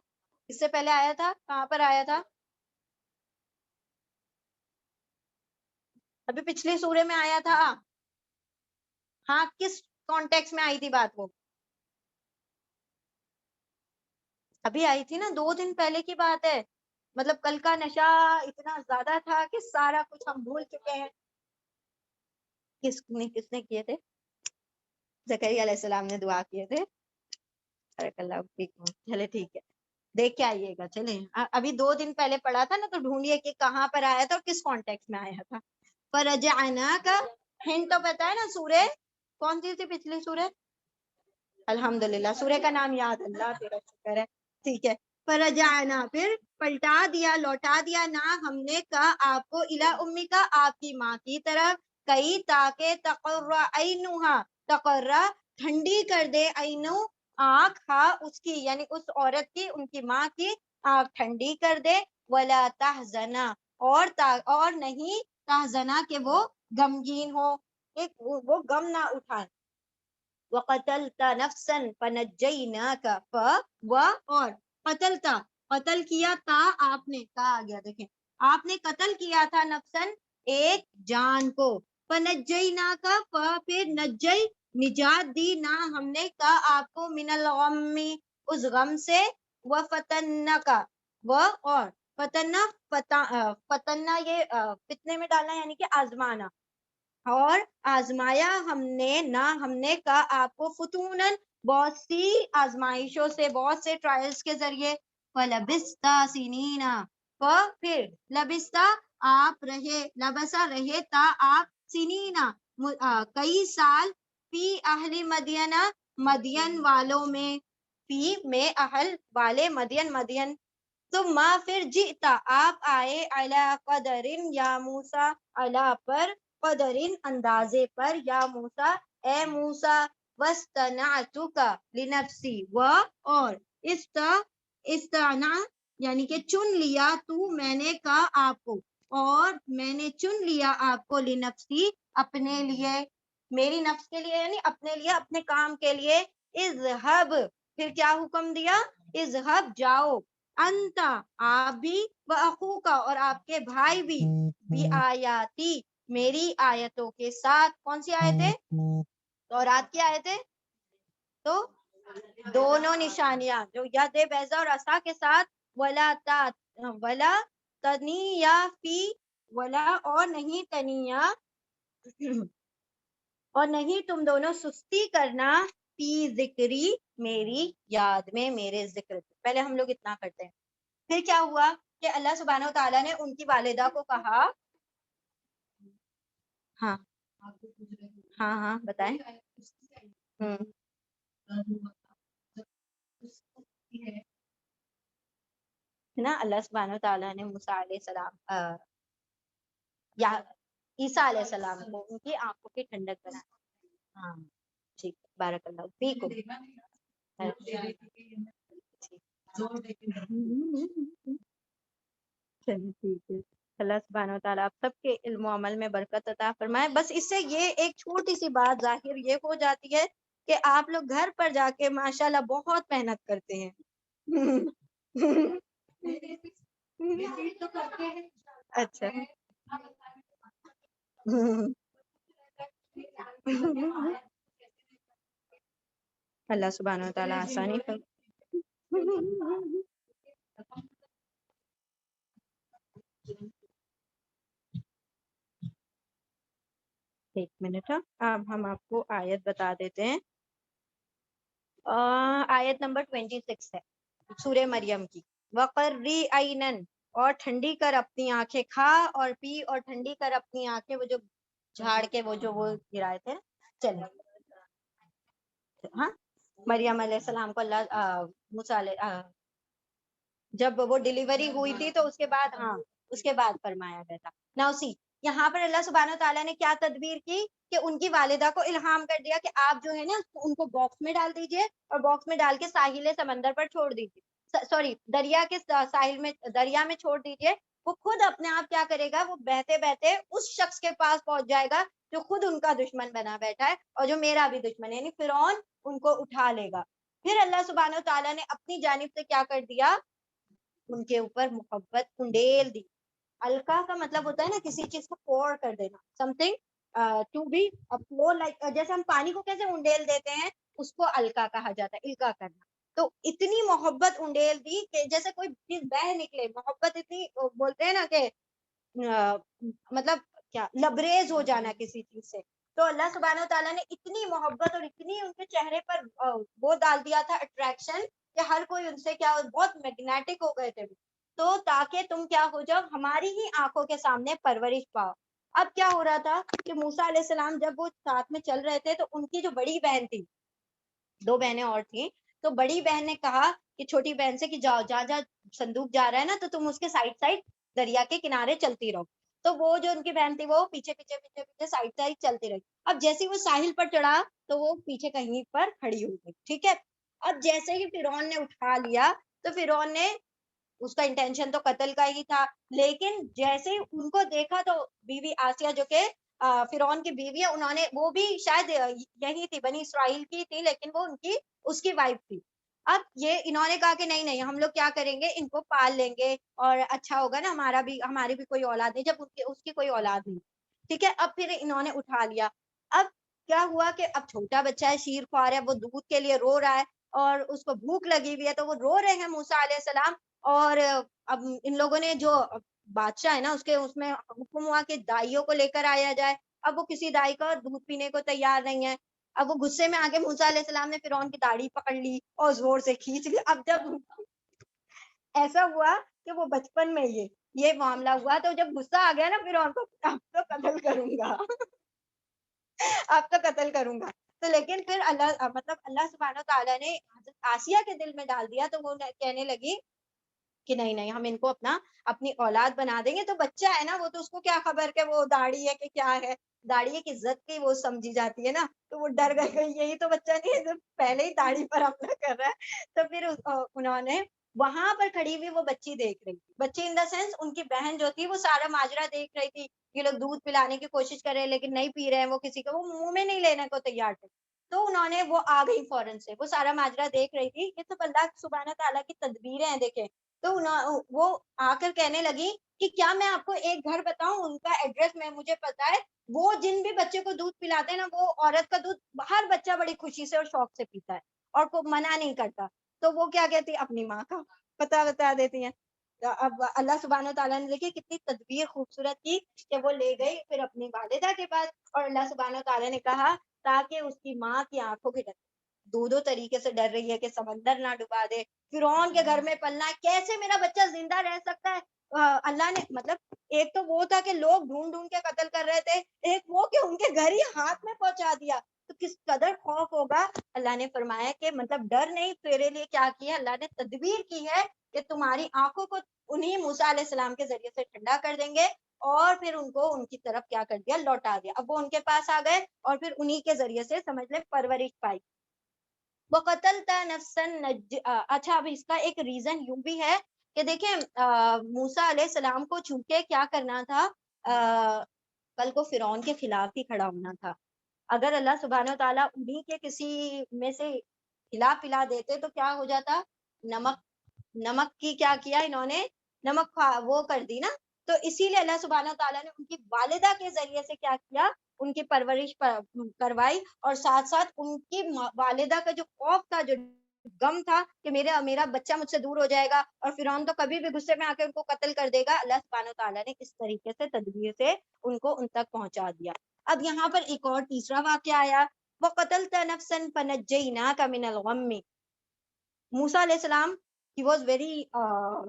اس سے پہلے آیا تھا، کہاں پر آیا تھا؟ ابھی پچھلی سورے میں آیا تھا. ہاں کس کانٹیکس میں آئی تھی بات؟ وہ ابھی آئی تھی نا، 2 دن پہلے کی بات ہے. مطلب کل کا نشہ اتنا زیادہ تھا کہ سارا کچھ ہم بھول چکے ہیں. کس نے کیے تھے؟ زکریا علیہ السلام نے دعا کیے تھے. چلے ٹھیک ہے، دیکھ کے آئیے گا. چلیں ابھی 2 دن پہلے پڑھا تھا نا، تو ڈھونڈیے کہ کہاں پر آیا تھا اور کس کانٹیکس میں آیا تھا. فرجعنا کا ہنٹ تو پتا ہے نا، سورے کون سی تھی پچھلی سورے؟ الحمدللہ، سورے کا نام یاد، اللہ تیرا شکر ہے. ٹھیک ہے، فرجعنا پھر پلٹا دیا، لوٹا دیا، نا ہم نے کہا آپ کو، الی امی کا آپ کی ماں کی طرف، کئی تاکہ تقر عینھا، تقر ٹھنڈی کر دے، عینو آنکھ، ہاں اس کی یعنی اس عورت کی، ان کی ماں کی آنکھ ٹھنڈی کر دے، ولا تحزنا اور نہیں تحزنا کہ وہ غمگین ہو، ایک وہ غم نہ اٹھائے. وقتلت نفسا فنجیناک، اور قتلتا قتل کیا، تا آپ نے، تا آ گیا دیکھیں، آپ نے قتل کیا تھا، نفسن ایک جان کو، فنجیناک پھر نجی نجات دی، نہ ہم نے کہا آپ کو، من الغم اس غم سے، وفتنک اور فتنہ فتنہ یہ فتنے میں ڈالنا یعنی کہ آزمانا، اور آزمایا ہم نے، نہ ہم نے کہا آپ کو، فتونن بہت سی آزمائشوں سے، بہت سے ٹرائلز کے ذریعے. فلبستا سنینا، پھر لبستا آپ رہے، لبسا رہے، تا آپ، سنینا کئی سال، فی اہل مدینہ مدین والوں میں، فی میں اہل والے، مدین. ثم پھر جئتا آپ آئے، علی قدرن یا موسیٰ، علی پر، قدرن اندازے پر، یا موسیٰ اے موسیٰ، واصطنعتک لنفسی، اور استعنا یعنی کہ چن لیا، تو میں نے کہا آپ کو، اور میں نے چن لیا آپ کو، لنفسی اپنے لیے، میری نفس کے لیے یعنی اپنے لیے، اپنے کام کے لیے. اذهب پھر کیا حکم دیا؟ اذهب جاؤ، انتا آپ بھی، واخوکا اور آپ کے بھائی بھی آیاتی میری آیتوں کے ساتھ. کون سی آیتیں؟ تورات کی آیتیں، تو دونوں نشانیاں جو ید بیضا اور عصا کے ساتھ، ولا تنیا فی، ولا اور نہیں تنیا اور نہیں تم دونوں سستی کرنا، فی ذکری میری یاد میں، میرے ذکر میں. پہلے ہم لوگ اتنا کرتے ہیں. پھر کیا ہوا کہ اللہ سبحانہ و تعالیٰ نے ان کی والدہ کو کہا. ہاں ہاں ہاں بتائیں. ہے نا، اللہ سبحانہ و تعالیٰ نے موسیٰ علیہ السلام یا عیسیٰ علیہ السلام کو ان کی آنکھوں کی ٹھنڈک بنایا. ہاں ٹھیک، بارک اللہ فیکم. چلیے ٹھیک ہے. اللہ سبحانہ و تعالیٰ آپ سب کے علم و عمل میں برکت عطا فرمائے. بس اس سے یہ ایک چھوٹی سی بات ظاہر یہ ہو جاتی ہے کہ آپ لوگ گھر پر جا کے ماشاءاللہ بہت محنت کرتے ہیں. اچھا. اللہ سبحانہ و تعالیٰ آسانی کر. ایک منٹ. اب ہم آپ کو آیت بتا دیتے ہیں. آیت نمبر 26 ہے سورہ مریم کی. وَقَرِّ عَيْنًا، اور ٹھنڈی کر اپنی آنکھیں. کھا اور پی اور ٹھنڈی کر اپنی آنکھیں. وہ جو جھاڑ کے وہ گرائے تھے. چلیں. ہاں مریم علیہ السلام کو اللہ موسیٰ جب وہ ڈیلیوری ہوئی تھی تو اس کے بعد اس کے بعد فرمایا گیا تھا. ناؤ سی، یہاں پر اللہ سبحانہ تعالیٰ نے کیا تدبیر کی کہ ان کی والدہ کو الہام کر دیا کہ آپ جو ہے نا ان کو باکس میں ڈال دیجئے اور باکس میں ڈال کے ساحل سمندر پر چھوڑ دیجئے. سوری، دریا کے ساحل میں، دریا میں چھوڑ دیجئے. وہ خود اپنے آپ کیا کرے گا، وہ بہتے بہتے اس شخص کے پاس پہنچ جائے گا جو خود ان کا دشمن بنا بیٹھا ہے اور جو میرا بھی دشمن ہے، یعنی فرعون ان کو اٹھا لے گا. پھر اللہ سبحانہ تعالیٰ نے اپنی جانب سے کیا کر دیا، ان کے اوپر محبت انڈیل دی. الکا کا مطلب ہوتا ہے نا کسی چیز کو پور کر دینا، سم تھنگ ٹو بی پور، لائک جیسے ہم پانی کو کیسے انڈیل دیتے ہیں، اس کو الکا کہا جاتا ہے، الکا کرنا. تو اتنی محبت انڈیل دی کہ جیسے کوئی چیز بہ نکلے. محبت اتنی بولتے ہیں نا کہ مطلب کیا، لبریز ہو جانا کسی چیز سے. تو اللہ سبحانہ تعالیٰ نے اتنی محبت اور اتنی ان کے چہرے پر وہ ڈال دیا تھا اٹریکشن کہ ہر کوئی ان سے کیا بہت میگنیٹک ہو گئے تھے. تو تاکہ تم کیا ہو جاؤ، ہماری ہی آنکھوں کے سامنے پرورش پاؤ. اب کیا ہو رہا تھا کہ موسیٰ علیہ السلام جب وہ ساتھ میں چل رہے تھے تو ان کی جو بڑی بہن تھی، 2 بہنیں اور تھیں، تو بڑی بہن نے کہا کہ چھوٹی بہن سے کہ جاؤ، جہاں جہاں صندوق جا رہا ہے نا تو تم اس کے سائڈ سائڈ دریا کے کنارے چلتی رہو. تو وہ جو ان کی بہن تھی وہ پیچھے پیچھے پیچھے پیچھے سائڈ سائڈ چلتی رہی. اب جیسے وہ ساحل پر چڑھا تو وہ پیچھے کہیں پر کھڑی ہو گئی. ٹھیک ہے. اب جیسے ہی فرعون نے اٹھا لیا تو فرعون نے، اس کا انٹینشن تو قتل کا ہی تھا، لیکن جیسے ہی ان کو دیکھا تو بیوی آسیہ جو کہ فرعون کی بیوی ہے، انہوں نے، وہ بھی شاید یہی تھی، بنی اسرائیل کی تھی، لیکن وہ ان کی اس کی وائف تھی. اب یہ انہوں نے کہا کہ نہیں نہیں، ہم لوگ کیا کریں گے، ان کو پال لیں گے اور اچھا ہوگا نا، ہماری بھی کوئی اولاد نہیں جب اس کی کوئی اولاد نہیں. ٹھیک ہے. اب پھر انہوں نے اٹھا لیا. اب کیا ہوا کہ اب چھوٹا بچہ ہے، شیر خوار ہے، وہ دودھ کے لیے رو رہا ہے اور اس کو بھوک لگی ہوئی ہے، تو وہ رو رہے ہیں موسیٰ علیہ السلام. اور اب ان لوگوں نے، جو بادشاہ ہے نا، اس میں حکم ہوا کہ دائیوں کو لے کر آیا جائے. اب وہ کسی دائی کا دودھ پینے کو تیار نہیں ہے. اب وہ غصے میں آگے موسیٰ علیہ السلام نے فرعون کی داڑھی پکڑ لی اور زور سے کھینچ لی. اب جب ایسا ہوا کہ وہ بچپن میں یہ معاملہ ہوا، تو جب غصہ آ گیا نا فرعون کو، اب تو قتل کروں گا اب تو قتل کروں گا. تو لیکن پھر اللہ سبحانہ تعالیٰ نے حضرت آسیہ کے دل میں ڈال دیا، تو وہ کہنے لگی کہ نہیں نہیں، ہم ان کو اپنی اولاد بنا دیں گے. تو بچہ ہے نا، وہ تو اس کو کیا خبر کہ وہ داڑھی ہے کہ کیا ہے، داڑھی ایک عزت کی وہ سمجھی جاتی ہے نا. تو وہ ڈر گئے، یہی تو بچہ نہیں ہے جو پہلے ہی داڑھی پر حملہ کر رہا ہے. تو پھر انہوں نے وہاں پر کھڑی ہوئی وہ بچی دیکھ رہی تھی، بچی ان دا سینس ان کی بہن جو تھی، وہ سارا ماجرا دیکھ رہی تھی. یہ لوگ دودھ پلانے کی کوشش کر رہے ہیں لیکن نہیں پی رہے ہیں، وہ کسی کو وہ منہ میں نہیں لینے کو تیار تھے. تو انہوں نے، وہ آ گئی فوراً سے، وہ سارا ماجرا دیکھ رہی تھی. یہ تو اللہ سبحانہ تعالیٰ کی تدبیریں ہیں، دیکھیں. تو وہ آ کر کہنے لگی کہ کیا میں آپ کو ایک گھر بتاؤں، ان کا ایڈریس مجھے پتا ہے، وہ جن بھی بچے کو دودھ پلاتے ہیں نا، وہ عورت کا دودھ ہر بچہ بڑی خوشی سے اور شوق سے پیتا ہے اور کو منع نہیں کرتا. تو وہ کیا کہتی، اپنی ماں کا پتہ بتا دیتی ہیں. اب اللہ سبحانہ تعالیٰ نے دیکھی کتنی تدبیر خوبصورت کی کہ وہ لے گئی پھر اپنی والدہ کے پاس، اور اللہ سبحانہ تعالیٰ نے کہا تاکہ اس کی ماں کی آنکھوں کی دو طریقے سے ڈر رہی ہے کہ سمندر نہ ڈبا دے, فرعون کے گھر میں پلنا ہے, کیسے میرا بچہ زندہ رہ سکتا ہے. اللہ نے مطلب ایک تو وہ تھا کہ لوگ ڈھونڈ ڈھونڈ کے قتل کر رہے تھے, ایک وہ کہ ان کے گھر ہی ہاتھ میں پہنچا دیا, تو کس قدر خوف ہوگا. اللہ نے فرمایا کہ مطلب ڈر نہیں, تیرے لیے کیا کیا, اللہ نے تدبیر کی ہے کہ تمہاری آنکھوں کو انہی موسیٰ علیہ السلام کے ذریعے سے ٹھنڈا کر دیں گے, اور پھر ان کو ان کی طرف کیا کر دیا, لوٹا دیا. اب وہ ان کے پاس آ گئے اور پھر انہی کے ذریعے سے سمجھ لے پرورش پائی. وہ قتل اچھا, اب اس کا ایک ریزن یوں بھی ہے کہ دیکھیں موسیٰ علیہ السلام کو چونکہ کیا کرنا تھا, کل کو فرعون کے خلاف ہی کھڑا ہونا تھا. اگر اللہ سبحانہ وتعالیٰ انہی کے کسی میں سے ہلا پلا دیتے تو کیا ہو جاتا, نمک کی کیا کیا انہوں نے, نمک وہ کر دی نا. تو اسی لیے اللہ سبحانہ تعالیٰ نے ان کی والدہ کے ذریعے سے کیا کیا, ان کی پرورش کروائی, اور ساتھ ساتھ ان کی والدہ کا جو خوف تھا, جو غم تھا کہ میرا بچہ مجھ سے دور ہو جائے گا اور فرعون تو کبھی بھی غصے میں آ کے ان کو قتل کر دے گا, اللہ سبحانہ تعالیٰ نے اس طریقے سے تدبیر سے ان کو ان تک پہنچا دیا. اب یہاں پر ایک اور تیسرا واقعہ آیا, وَقَتَلْتَ نَفْسًا فَنَجَّيْنَاكَ مِنَ الْغَمِّ. موسیٰ علیہ السلام he was very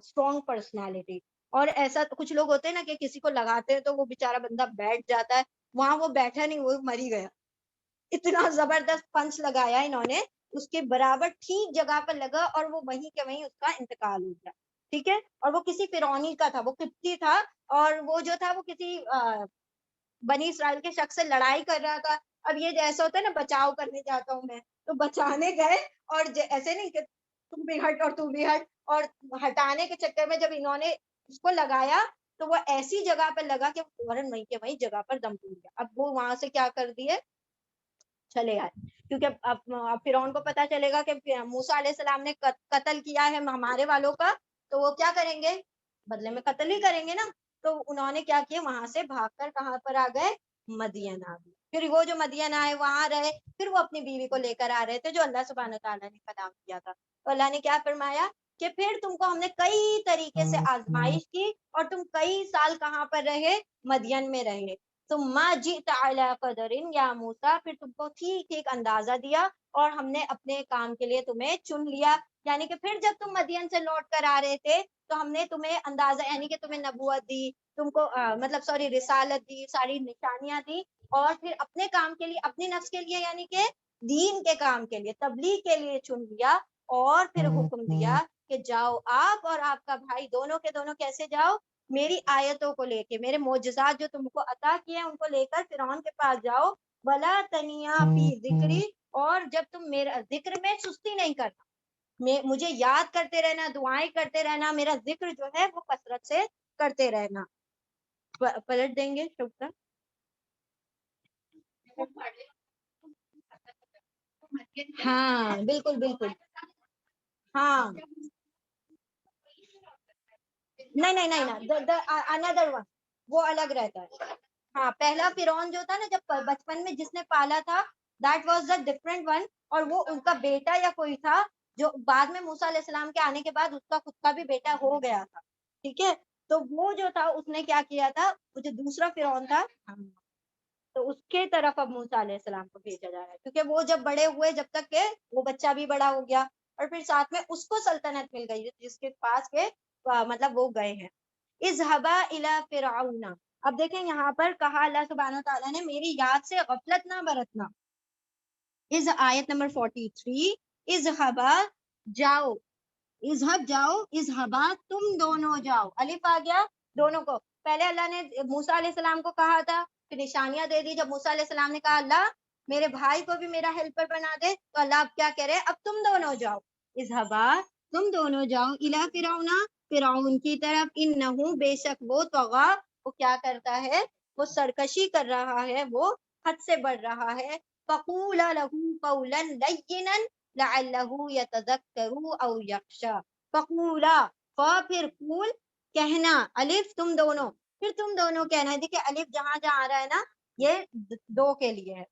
strong personality, اور ایسا کچھ لوگ ہوتے ہیں نا کہ کسی کو لگاتے ہیں تو وہ بیچارہ بندہ بیٹھ جاتا ہے, وہاں وہ بیٹھا نہیں, وہ مر ہی گیا. اتنا زبردست پنچ لگایا انہوں نے, اس کے برابر ٹھیک جگہ پر لگا اور وہ وہیں کے وہیں اس کا انتقال ہو گیا. ٹھیک ہے, اور وہ کسی فرعونی کا تھا, وہ قبطی تھا, اور وہ جو تھا وہ کسی بنی اسرائیل کے شخص سے لڑائی کر رہا تھا. اب یہ جیسا ہوتا ہے نا, بچاؤ کرنے جاتا ہوں میں, تو بچانے گئے اور ایسے نہیں کہ تم بھی ہٹ اور تم بھی ہٹ, اور ہٹانے کے چکر میں جب انہوں نے اس کو لگایا تو وہ ایسی جگہ پہ لگا کہ فوراً وہیں کے وہیں جگہ پر دم ٹوٹ گیا. اب وہ وہاں سے کیا کر دیے, چلے آئے, کیونکہ اب فرعون کو پتا چلے گا کہ موسیٰ علیہ السلام نے قتل کیا ہے ہمارے والوں کا, تو وہ کیا کریں گے, بدلے میں قتل ہی کریں گے نا. تو انہوں نے کیا کیا, وہاں سے بھاگ کر کہاں پر آ گئے, مدین آ گئے. پھر وہ جو مدین آئے وہاں رہے, پھر وہ اپنی بیوی کو لے کر آ رہے تھے جو اللہ سبحانہ تعالیٰ نے کلام کیا تھا. تو اللہ نے کیا فرمایا کہ پھر تم کو ہم نے کئی طریقے سے آزمائش کی, اور تم کئی سال کہاں پر رہے, مدین میں رہے. ثم جئت علی قدر یا موسیٰ, پھر تم کو ٹھیک ٹھیک اندازہ دیا اور ہم نے اپنے کام کے لیے تمہیں چن لیا. یعنی کہ پھر جب تم مدین سے لوٹ کر آ رہے تھے تو ہم نے تمہیں اندازہ, یعنی کہ تمہیں نبوت دی, تم کو مطلب رسالت دی, ساری نشانیاں دی, اور پھر اپنے کام کے لیے, اپنے نفس کے لیے, یعنی کہ دین کے کام کے لیے, تبلیغ کے لیے چن لیا, اور پھر حکم دیا کہ جاؤ آپ اور آپ کا بھائی دونوں کے دونوں کیسے جاؤ, میری آیتوں کو لے کے, میرے معجزات جو تم کو عطا کیے ہیں ان کو لے کر فرعون کے پاس جاؤ. ولا تنیا فی ذکری, اور جب تم میرا ذکر میں سستی نہیں کرنا, مجھے یاد کرتے رہنا, دعائیں کرتے رہنا, میرا ذکر جو ہے وہ کثرت سے کرتے رہنا. پلٹ دیں گے شکر. ہاں بالکل بالکل, ہاں نہیں, another one, وہ الگ رہتا ہے. ہاں, پہلا فرعون جو تھا نا, جب بچپن میں جس نے پالا تھا, that was the different one, اور وہ ان کا بیٹا یا کوئی تھا جو بعد میں موسیٰ علیہ السلام کے آنے کے بعد اس کا خود کا بھی بیٹا ہو گیا تھا. ٹھیک ہے, تو وہ جو تھا اس نے کیا کیا تھا, وہ جو دوسرا فرعون تھا, تو اس کے طرف اب موسیٰ علیہ السلام کو بھیجا جا رہا ہے, کیونکہ وہ جب بڑے ہوئے, جب تک کہ وہ بچہ بھی بڑا ہو گیا, اور پھر ساتھ میں اس کو سلطنت مل گئی جس کے پاس کے مطلب وہ گئے ہیں. اذهبا الى فرعون, اب دیکھیں یہاں پر کہا اللہ سبحانہ تعالیٰ نے میری یاد سے غفلت نہ برتنا. از آیت نمبر 43, اذهبا جاؤ, اذهب جاؤ, اذهبا تم دونوں جاؤ, الف آ گیا دونوں کو. پہلے اللہ نے موسیٰ علیہ السلام کو کہا تھا, پھر نشانیاں دے دی. جب موسیٰ علیہ السلام نے کہا اللہ میرے بھائی کو بھی میرا ہیلپر بنا دے, تو اللہ اب کیا کہہ رہے, اب تم دونوں جاؤ, اذهبا تم دونوں جاؤ, الى فرعون, فرعون کی طرف, انہو بے شک وہ طغا, وہ کیا کرتا ہے, وہ سرکشی کر رہا ہے, وہ حد سے بڑھ رہا ہے. فقولا له قولا لینا لعلہ یتذکر او یخشی. فقولا, پھر قول کہنا, الف تم دونوں, پھر تم دونوں کہنا ہے. دیکھیں الف جہاں جہاں آ رہا ہے نا, یہ دو کے لیے ہے.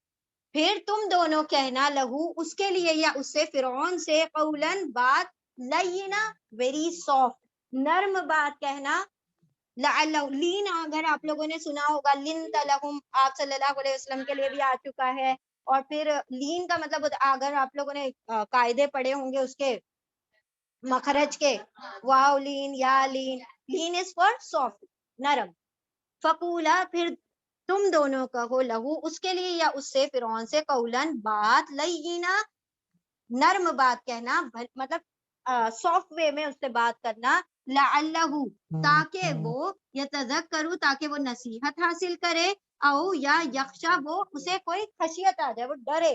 پھر تم دونوں کہنا, لہو اس کے لیے یا اس سے, فرعون سے, قولن بات, لینا ویری سافٹ, نرم بات کہنا. لین, اگر آپ لوگوں نے سنا ہوگا, لن تلہم, آپ صلی اللہ علیہ وسلم کے لیے بھی آ چکا ہے, اور پھر لین کا مطلب اگر آپ لوگوں نے قاعدے پڑھے ہوں گے اس کے مخرج کے، واو لین یا لین، لین از فار سافٹ، نرم. فقولا پھر تم دونوں کہو لہو اس کے لیے یا اس سے، فرعون سے، قولن بات، لینا نرم بات کہنا، مطلب سافٹ وے میں اس سے بات کرنا، لعلہ تاکہ وہ یتذکروا تاکہ وہ نصیحت حاصل کرے، او یا یخشا وہ اسے کوئی خشیت آ جائے، وہ ڈرے.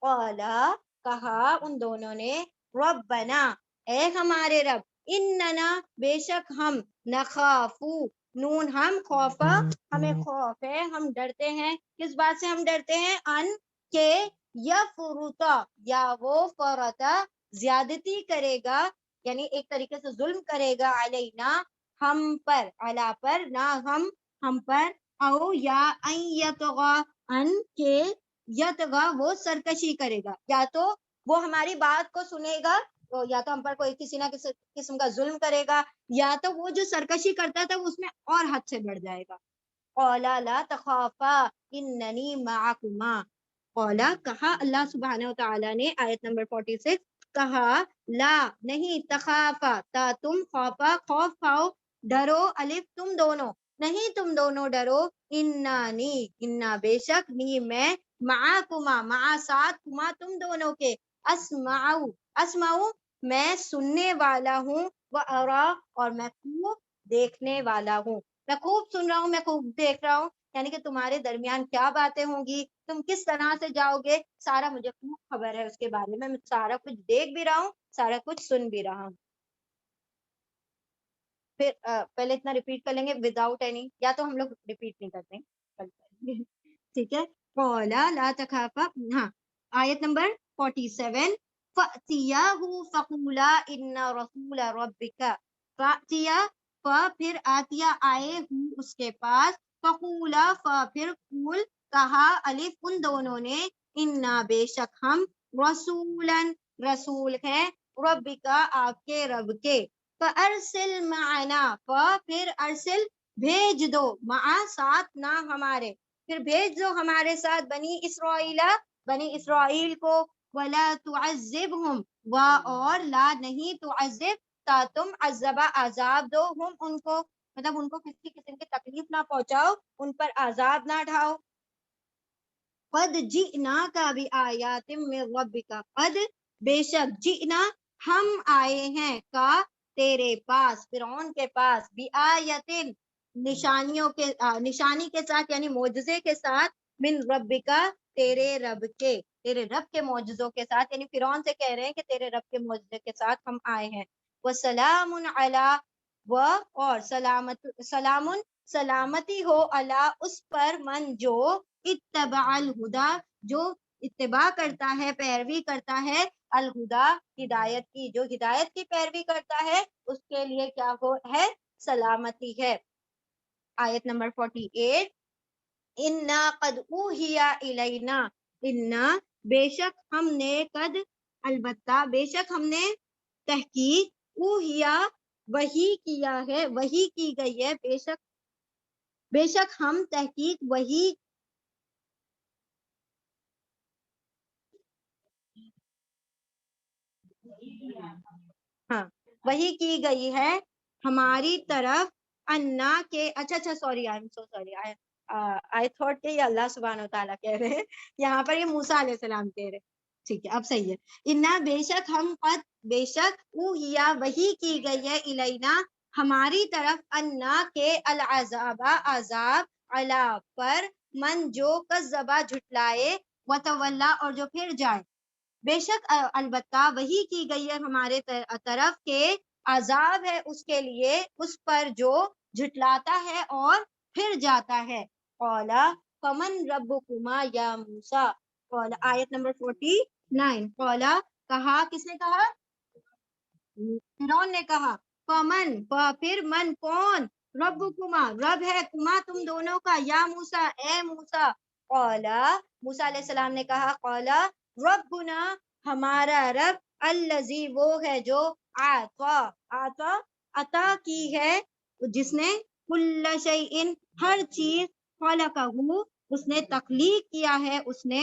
قالا کہا ان دونوں نے، ربنا اے ہمارے رب، اننا بے شک ہم، نخافو نون ہم، خوفا ہمیں خوف ہے، ہم ڈرتے ہیں. کس بات سے ہم ڈرتے ہیں؟ ان کے یا فروتا یا وہ فرتا زیادتی کرے گا، یعنی ایک طریقے سے ظلم کرے گا، علینا ہم پر، علا پر نہ ہم پر، او یا ان یطغا ان کے یطغا وہ سرکشی کرے گا، یا تو وہ ہماری بات کو سنے گا، تو یا تو ہم پر کوئی کسی نہ کسی قسم کا ظلم کرے گا، یا تو وہ جو سرکشی کرتا تھا وہ اس میں اور حد سے بڑھ جائے گا. قولا لا تخافا اننی معکما، قولا کہا اللہ سبحانہ وتعالی نے، آیت نمبر 46 کہا، لا نہیں، تخافا تا تم، خوفا خوف کھاؤ، ڈرو، الف تم دونوں، نہیں تم دونوں ڈرو، انانی انا بے شک، نی میں، معکما مع ساتھ، کما تم دونوں کے، اسمعو میں سننے والا ہوں، وارا اور میں خوب دیکھنے والا ہوں، میں خوب سن رہا ہوں، میں خوب دیکھ رہا ہوں، یعنی کہ تمہارے درمیان کیا باتیں ہوں گی، تم کس طرح سے جاؤ گے، سارا مجھے خوب خبر ہے اس کے بارے میں سارا کچھ دیکھ بھی رہا ہوں، سارا کچھ سن بھی رہا ہوں. پھر پہلے اتنا ریپیٹ کر لیں گے وداؤٹ اینی، یا تو ہم لوگ ریپیٹ نہیں کرتے، ٹھیک ہے. قولا لا تخافا، ہاں آیت نمبر 47 فَأْتِيَاهُ فَقُولَا إِنَّ رَسُولَ رَبِّكَ، فَأْتِيَا پھر آتیا آئے ہوں اس کے پاس، فقولا پھر قول کہا، الف ان دونوں نے، انا بے شک ہم، رسولن رسول ہے، ربکا آپ کے رب کے، فَأَرْسِلْ مَعَنَا پھر ارسل بھیج دو، مع ساتھ، نہ ہمارے، پھر بھیج دو ہمارے ساتھ، بنی اسرائیل کو، وَلَا تُعَذِّبْهُمْ اور لا نہیں، تعذب تا تم، عذبا عذاب دو، ہم ان کو، مطلب ان کو کسی قسم کی تکلیف نہ پہنچاؤ، ان پر عذاب نہ ڈھاؤ. قد جئناک بآیات من ربک، قد بے شک، جئنا ہم آئے ہیں، کا تیرے پاس، فرعون کے پاس، بآیت نشانی کے ساتھ، یعنی معجزے کے ساتھ، من ربکا تیرے رب کے معجزوں کے ساتھ، یعنی فرعون سے کہہ رہے ہیں کہ تیرے رب کے معجزے کے ساتھ ہم آئے ہیں. وسلام علی اور سلام سلامتی ہو، علی اس پر، من جو اتبع الہدا جو اتباع کرتا ہے، پیروی کرتا ہے، الہدا ہدایت کی، جو ہدایت کی پیروی کرتا ہے اس کے لیے کیا ہے؟ سلامتی ہے. آیت نمبر 48 انا قد اوحی الینا، انا بے شک ہم نے، قد البتہ، بے شک ہم نے، تحقیق، اوحیا وحی کیا ہے، وحی کی گئی ہے، بے شک ہم تحقیق وحی ہاں وہی کی گئی ہے ہماری طرف، انا کے، اچھا sorry, I am so sorry, I thought کہ یہ اللہ سبحانہ و تعالیٰ کہہ رہے ہیں، یہاں پر یہ موسیٰ علیہ السلام کہہ رہے، ٹھیک ہے اب صحیح ہے. انا بے شک ہم، قد بے شک، اوحیا وحی کی گئی ہے، الینا ہماری طرف، انا کے، العذاب عذاب، علا پر، من جو، کذبا جھٹلائے، وتولا اور جو پھر جائے، بے شک البتہ وہی کی گئی ہے ہمارے طرف کے، عذاب ہے اس کے لیے، اس پر جو جھٹلاتا ہے اور پھر جاتا ہے. قولا فمن ربکما یا موسیٰ، قولا آیت نمبر 49 قولا کہا، کس نے کہا؟ فرعون نے کہا، فمن پھر، من کون، ربکما رب ہے، کما تم دونوں کا، یا موسیٰ اے موسیٰ، قولا موسیٰ علیہ السلام نے کہا، قولا ربنا ہمارا رب، الذی وہ ہے جو، عطا کی ہے، جس نے، کل شیء ہر چیز، خلقہ اس نے تخلیق کیا ہے، اس نے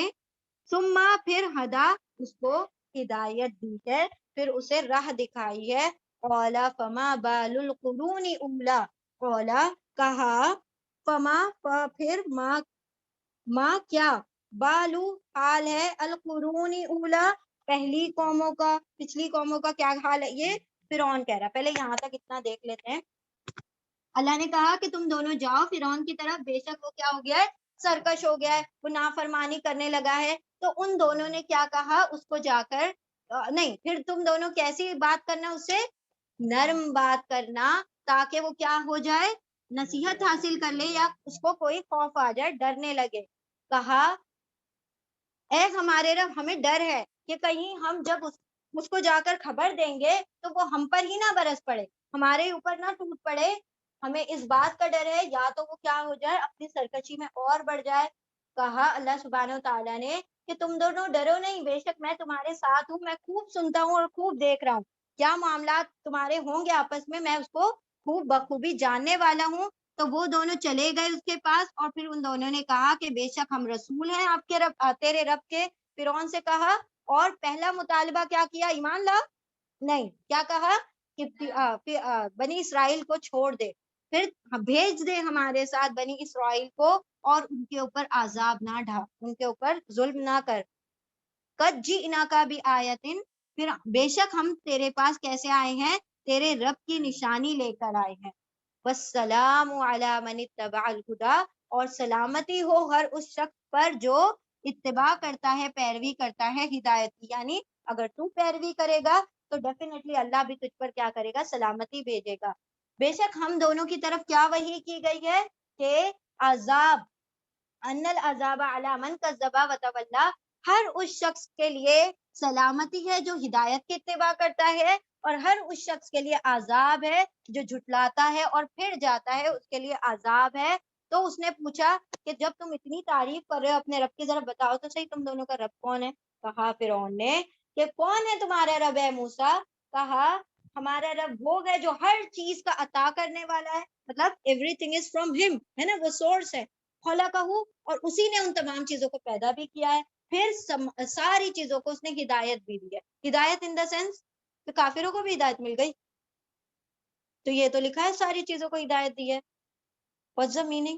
ثم پھر ہدا اس کو ہدایت دی ہے، پھر اسے راہ دکھائی ہے. قال فما بال القرون اولا، قال کہا، فما پھر ماں کیا، بالو حال ہے، القرون اولا پہلی قوموں کا، پچھلی قوموں کا کیا حال ہے. یہ فرعون کہہ رہا. پہلے یہاں تک اتنا دیکھ لیتے ہیں. اللہ نے کہا کہ تم دونوں جاؤ فرعون کی طرف، بے شک وہ کیا ہو گیا ہے، سرکش ہو گیا ہے، وہ نافرمانی کرنے لگا ہے. تو ان دونوں نے کیا کہا اس کو جا کر، نہیں پھر تم دونوں کیسی بات کرنا، اس سے نرم بات کرنا، تاکہ وہ کیا ہو جائے، نصیحت حاصل کر لے یا اس کو کوئی خوف آ جائے، ڈرنے لگے. کہا اے ہمارے رب ہمیں ڈر ہے کہ کہیں ہم جب اس کو جا کر خبر دیں گے تو وہ ہم پر ہی نہ برس پڑے، ہمارے اوپر نہ ٹوٹ پڑے. ہمیں اس بات کا ڈر ہے یا تو وہ کیا ہو جائے، اپنی سرکشی میں اور بڑھ جائے. کہا اللہ سبحانہ و تعالیٰ نے کہ تم دونوں ڈرو نہیں، بے شک میں تمہارے ساتھ ہوں، میں خوب سنتا ہوں اور خوب دیکھ رہا ہوں کیا معاملات تمہارے ہوں گے آپس میں اس کو خوب بخوبی جاننے والا ہوں. تو وہ دونوں چلے گئے اس کے پاس، اور پھر ان دونوں نے کہا کہ بے شک ہم رسول ہیں آپ کے رب، تیرے رب کے. فرعون سے کہا، اور پہلا مطالبہ کیا کیا، ایمان لا، نہیں کیا کہا کہ بنی اسرائیل کو چھوڑ دے، پھر بھیج دے ہمارے ساتھ بنی اسرائیل کو، اور ان کے اوپر عذاب نہ ڈھا، ان کے اوپر ظلم نہ کر. قد جئناک بآیۃ، پھر بے شک ہم تیرے پاس کیسے آئے ہیں، تیرے رب کی نشانی لے کر آئے ہیں. والسلام علی من اتبع الہدی، اور سلامتی ہو ہر اس شخص پر جو اتباع کرتا ہے، پیروی کرتا ہے ہدایت کی. یعنی اگر تو پیروی کرے گا تو ڈیفینیٹلی اللہ بھی تجھ پر کیا کرے گا، سلامتی بھیجے گا. بے شک ہم دونوں کی طرف کیا وحی کی گئی ہے کہ عذاب، ان العذاب علی من کذب وتولی، ہر اس شخص کے لیے سلامتی ہے جو ہدایت کی اتباع کرتا ہے، اور ہر اس شخص کے لیے عذاب ہے جو جھٹلاتا ہے اور پھر جاتا ہے، اس کے لیے عذاب ہے. تو اس نے پوچھا کہ جب تم اتنی تعریف کر رہے ہو اپنے رب کی، ذرا بتاؤ تو صحیح تم دونوں کا رب کون ہے. کہا فرعون نے کہ کون ہے تمہارا رب ہے موسیٰ. کہا ہمارا رب وہ ہے جو ہر چیز کا عطا کرنے والا ہے، مطلب ایوری تھنگ از فرام ہم، ہے نا، وہ سورس ہے. خلقہ، اور اسی نے ان تمام چیزوں کو پیدا بھی کیا ہے، پھر ساری چیزوں کو اس نے ہدایت بھی دی ہے. ہدایت ان دا سینس کہ کافروں کو بھی ہدایت مل گئی، تو یہ تو لکھا ہے ساری چیزوں کو ہدایت دی ہے. What's the meaning؟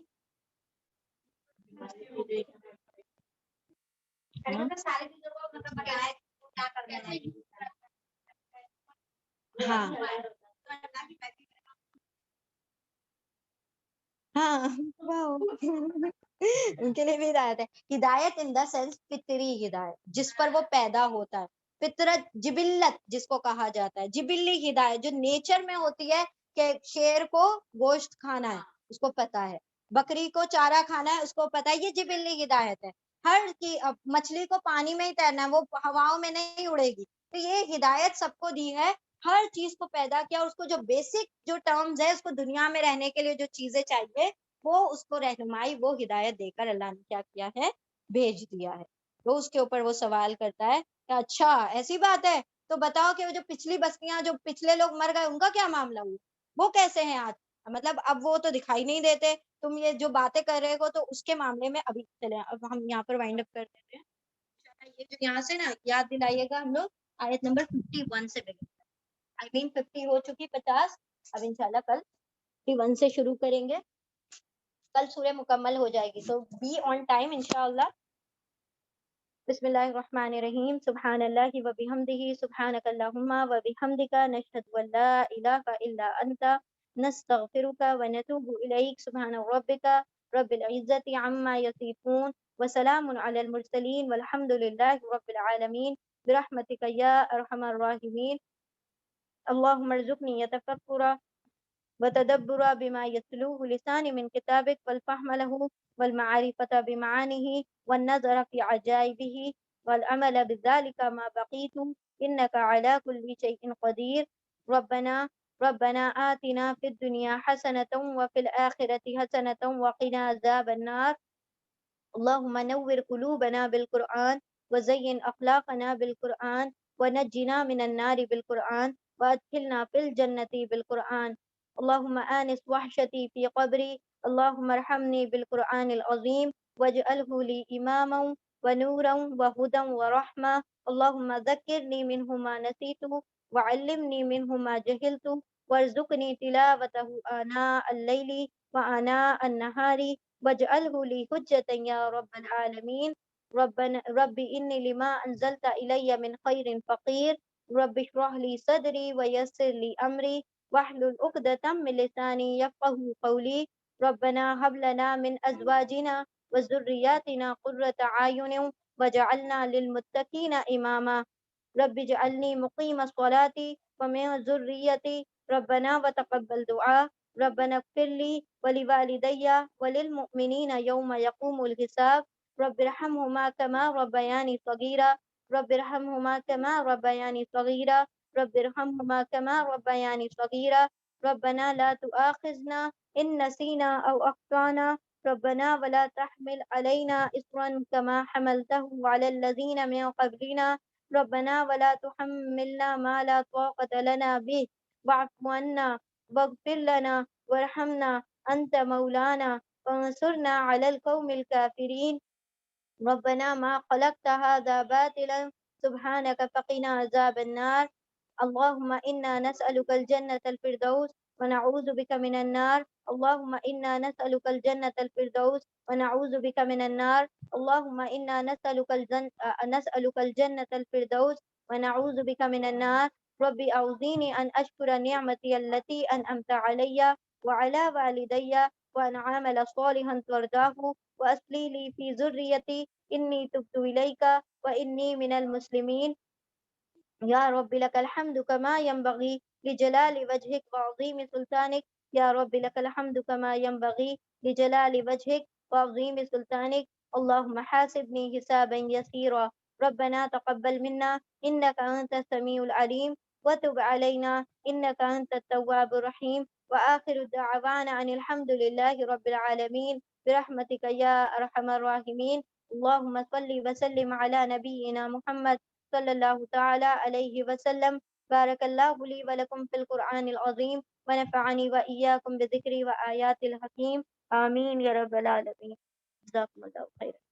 ہاں ہاں ان کے لیے بھی ہدایت ہے. ہدایت ان دا سینس فطری ہدایت، جس پر وہ پیدا ہوتا ہے. فطرت، جبلت جس کو کہا جاتا ہے، جبلی ہدایت جو نیچر میں ہوتی ہے، کہ شیر کو گوشت کھانا ہے اس کو پتا ہے، بکری کو چارہ کھانا ہے اس کو پتا ہے، یہ جبلی ہدایت ہے. ہر کی مچھلی کو پانی میں ہی تیرنا ہے، وہ ہواؤں میں نہیں اڑے گی. تو یہ ہدایت سب کو دی ہے، ہر چیز کو پیدا کیا، اور اس کو جو بیسک جو ٹرمز ہے، اس کو دنیا میں رہنے کے لیے جو چیزیں چاہیے، وہ اس کو رہنمائی، وہ ہدایت دے کر اللہ نے کیا کیا ہے، بھیج دیا ہے. تو اس کے اوپر وہ سوال کرتا ہے کہ اچھا ایسی بات ہے، تو بتاؤ کہ وہ جو پچھلی بستیاں، جو پچھلے لوگ مر گئے، ان کا کیا معاملہ ہوا، وہ کیسے ہیں آج، مطلب اب وہ تو دکھائی نہیں دیتے، تم یہ جو باتیں کر رہے ہو. تو اس کے معاملے میں ابھی چلے، اب ہم یہاں پر وائنڈ اپ کر دیتے ہیں. یہ جو یہاں سے نا یاد دلائیے گا، ہم لوگ آیت نمبر 51 سے بگڑ، I mean 50 ہو چکی، 50، اب انشاءاللہ کل 51 سے شروع کریں گے، کل سورہ مکمل ہو جائے گی. تو بی آن ٹائم انشاءاللہ. بسم اللہ الرحمن الرحیم. سبحان اللہ و بحمدہ، سبحانک اللہم و بحمدک، نشہد ان لا الہ الا انت، نستغفرک و نتوب الیک. سبحان ربک رب العزت عما یصفون، وسلام علی المرسلین، والحمد للہ رب العالمین، برحمتک یا ارحم الراحمین. اللهم ارزقني يتفكر وتدبر بما يتلوه لساني من كتابك، والفهم له والمعرفة بمعانيه، والنظر في عجائبه، والعمل بذلك ما بقيت، إنك على كل شيء قدير. ربنا آتنا في الدنيا حسنة وفي الآخرة حسنة وقنا عذاب النار. اللهم نور قلوبنا بالقرآن، وزين أخلاقنا بالقرآن، ونجنا من النار بالقرآن، وأدخلنا في الجنة بالقرآن. اللهم آنس وحشتي في قبري، اللهم ارحمني بالقرآن العظيم، واجعله لي إماما ونورا وهدى ورحمة. اللهم ذكرني منه ما نسيت وعلمني منه ما جهلت وارزقني تلاوته آناء الليل وآناء النهار واجعله لي حجة يا رب العالمين. رب إني لما أنزلت إلي من خير فقير. رب اشرح لي صدري ويسر لي أمري واحلل عقدة من لساني يفقه قولي. ربنا هب لنا من أزواجنا وذرياتنا قرة أعين وجعلنا للمتقين إماما. رب اجعلني مقيم الصلاة ومن ذريتي ربنا وتقبل دعاء. ربنا اغفر لي ولوالدي وللمؤمنين يوم يقوم الحساب. رب ارحمهما كما ربياني صغيرا. رب ارحمهما كما ربياني صغيرا. رب ارحمهما كما ربياني صغيرا. ربنا لا تؤاخذنا إن نسينا أو أخطأنا. ربنا ولا تحمل علينا إصرا كما حملته على الذين من قبلنا. ربنا ولا تحملنا ما لا طاقة لنا به واعف عنا واغفر لنا وارحمنا أنت مولانا فانصرنا على القوم الكافرين. ربنا ما خلقت هذا باطلا سبحانك فقنا عذاب النار. اللهم إنا نسألك الجنة الفردوس ونعوذ بك من النار. اللهم إنا نسألك الجنة الفردوس ونعوذ بك من النار. اللهم إنا نسألك الجنة الفردوس ونعوذ بك من النار. ربي أعوذني أن أشكر نعمتي التي أنعمت علي وعلى والدي وأن أعمل صالحا ترضاه وأصلح لي في ذريتي إني تبت إليك وإني من المسلمين. يا رب لك الحمد كما ينبغي لجلال وجهك وعظيم سلطانك. يا رب لك الحمد كما ينبغي لجلال وجهك وعظيم سلطانك. اللهم حاسبني حسابا يسيرا. ربنا تقبل منا إنك أنت السميع العليم وتب علينا إنك أنت التواب الرحيم. وآخر دعوانا أن الحمد لله رب العالمين برحمتك يا أرحم الراحمين. اللهم صل وسلم على نبينا محمد صلى الله تعالى عليه وسلم. بارك الله لي ولكم في القرآن العظيم ونفعني وإياكم بذكري وآيات الحكيم. آمين يا رب العالمين. جزاكم الله خيرا.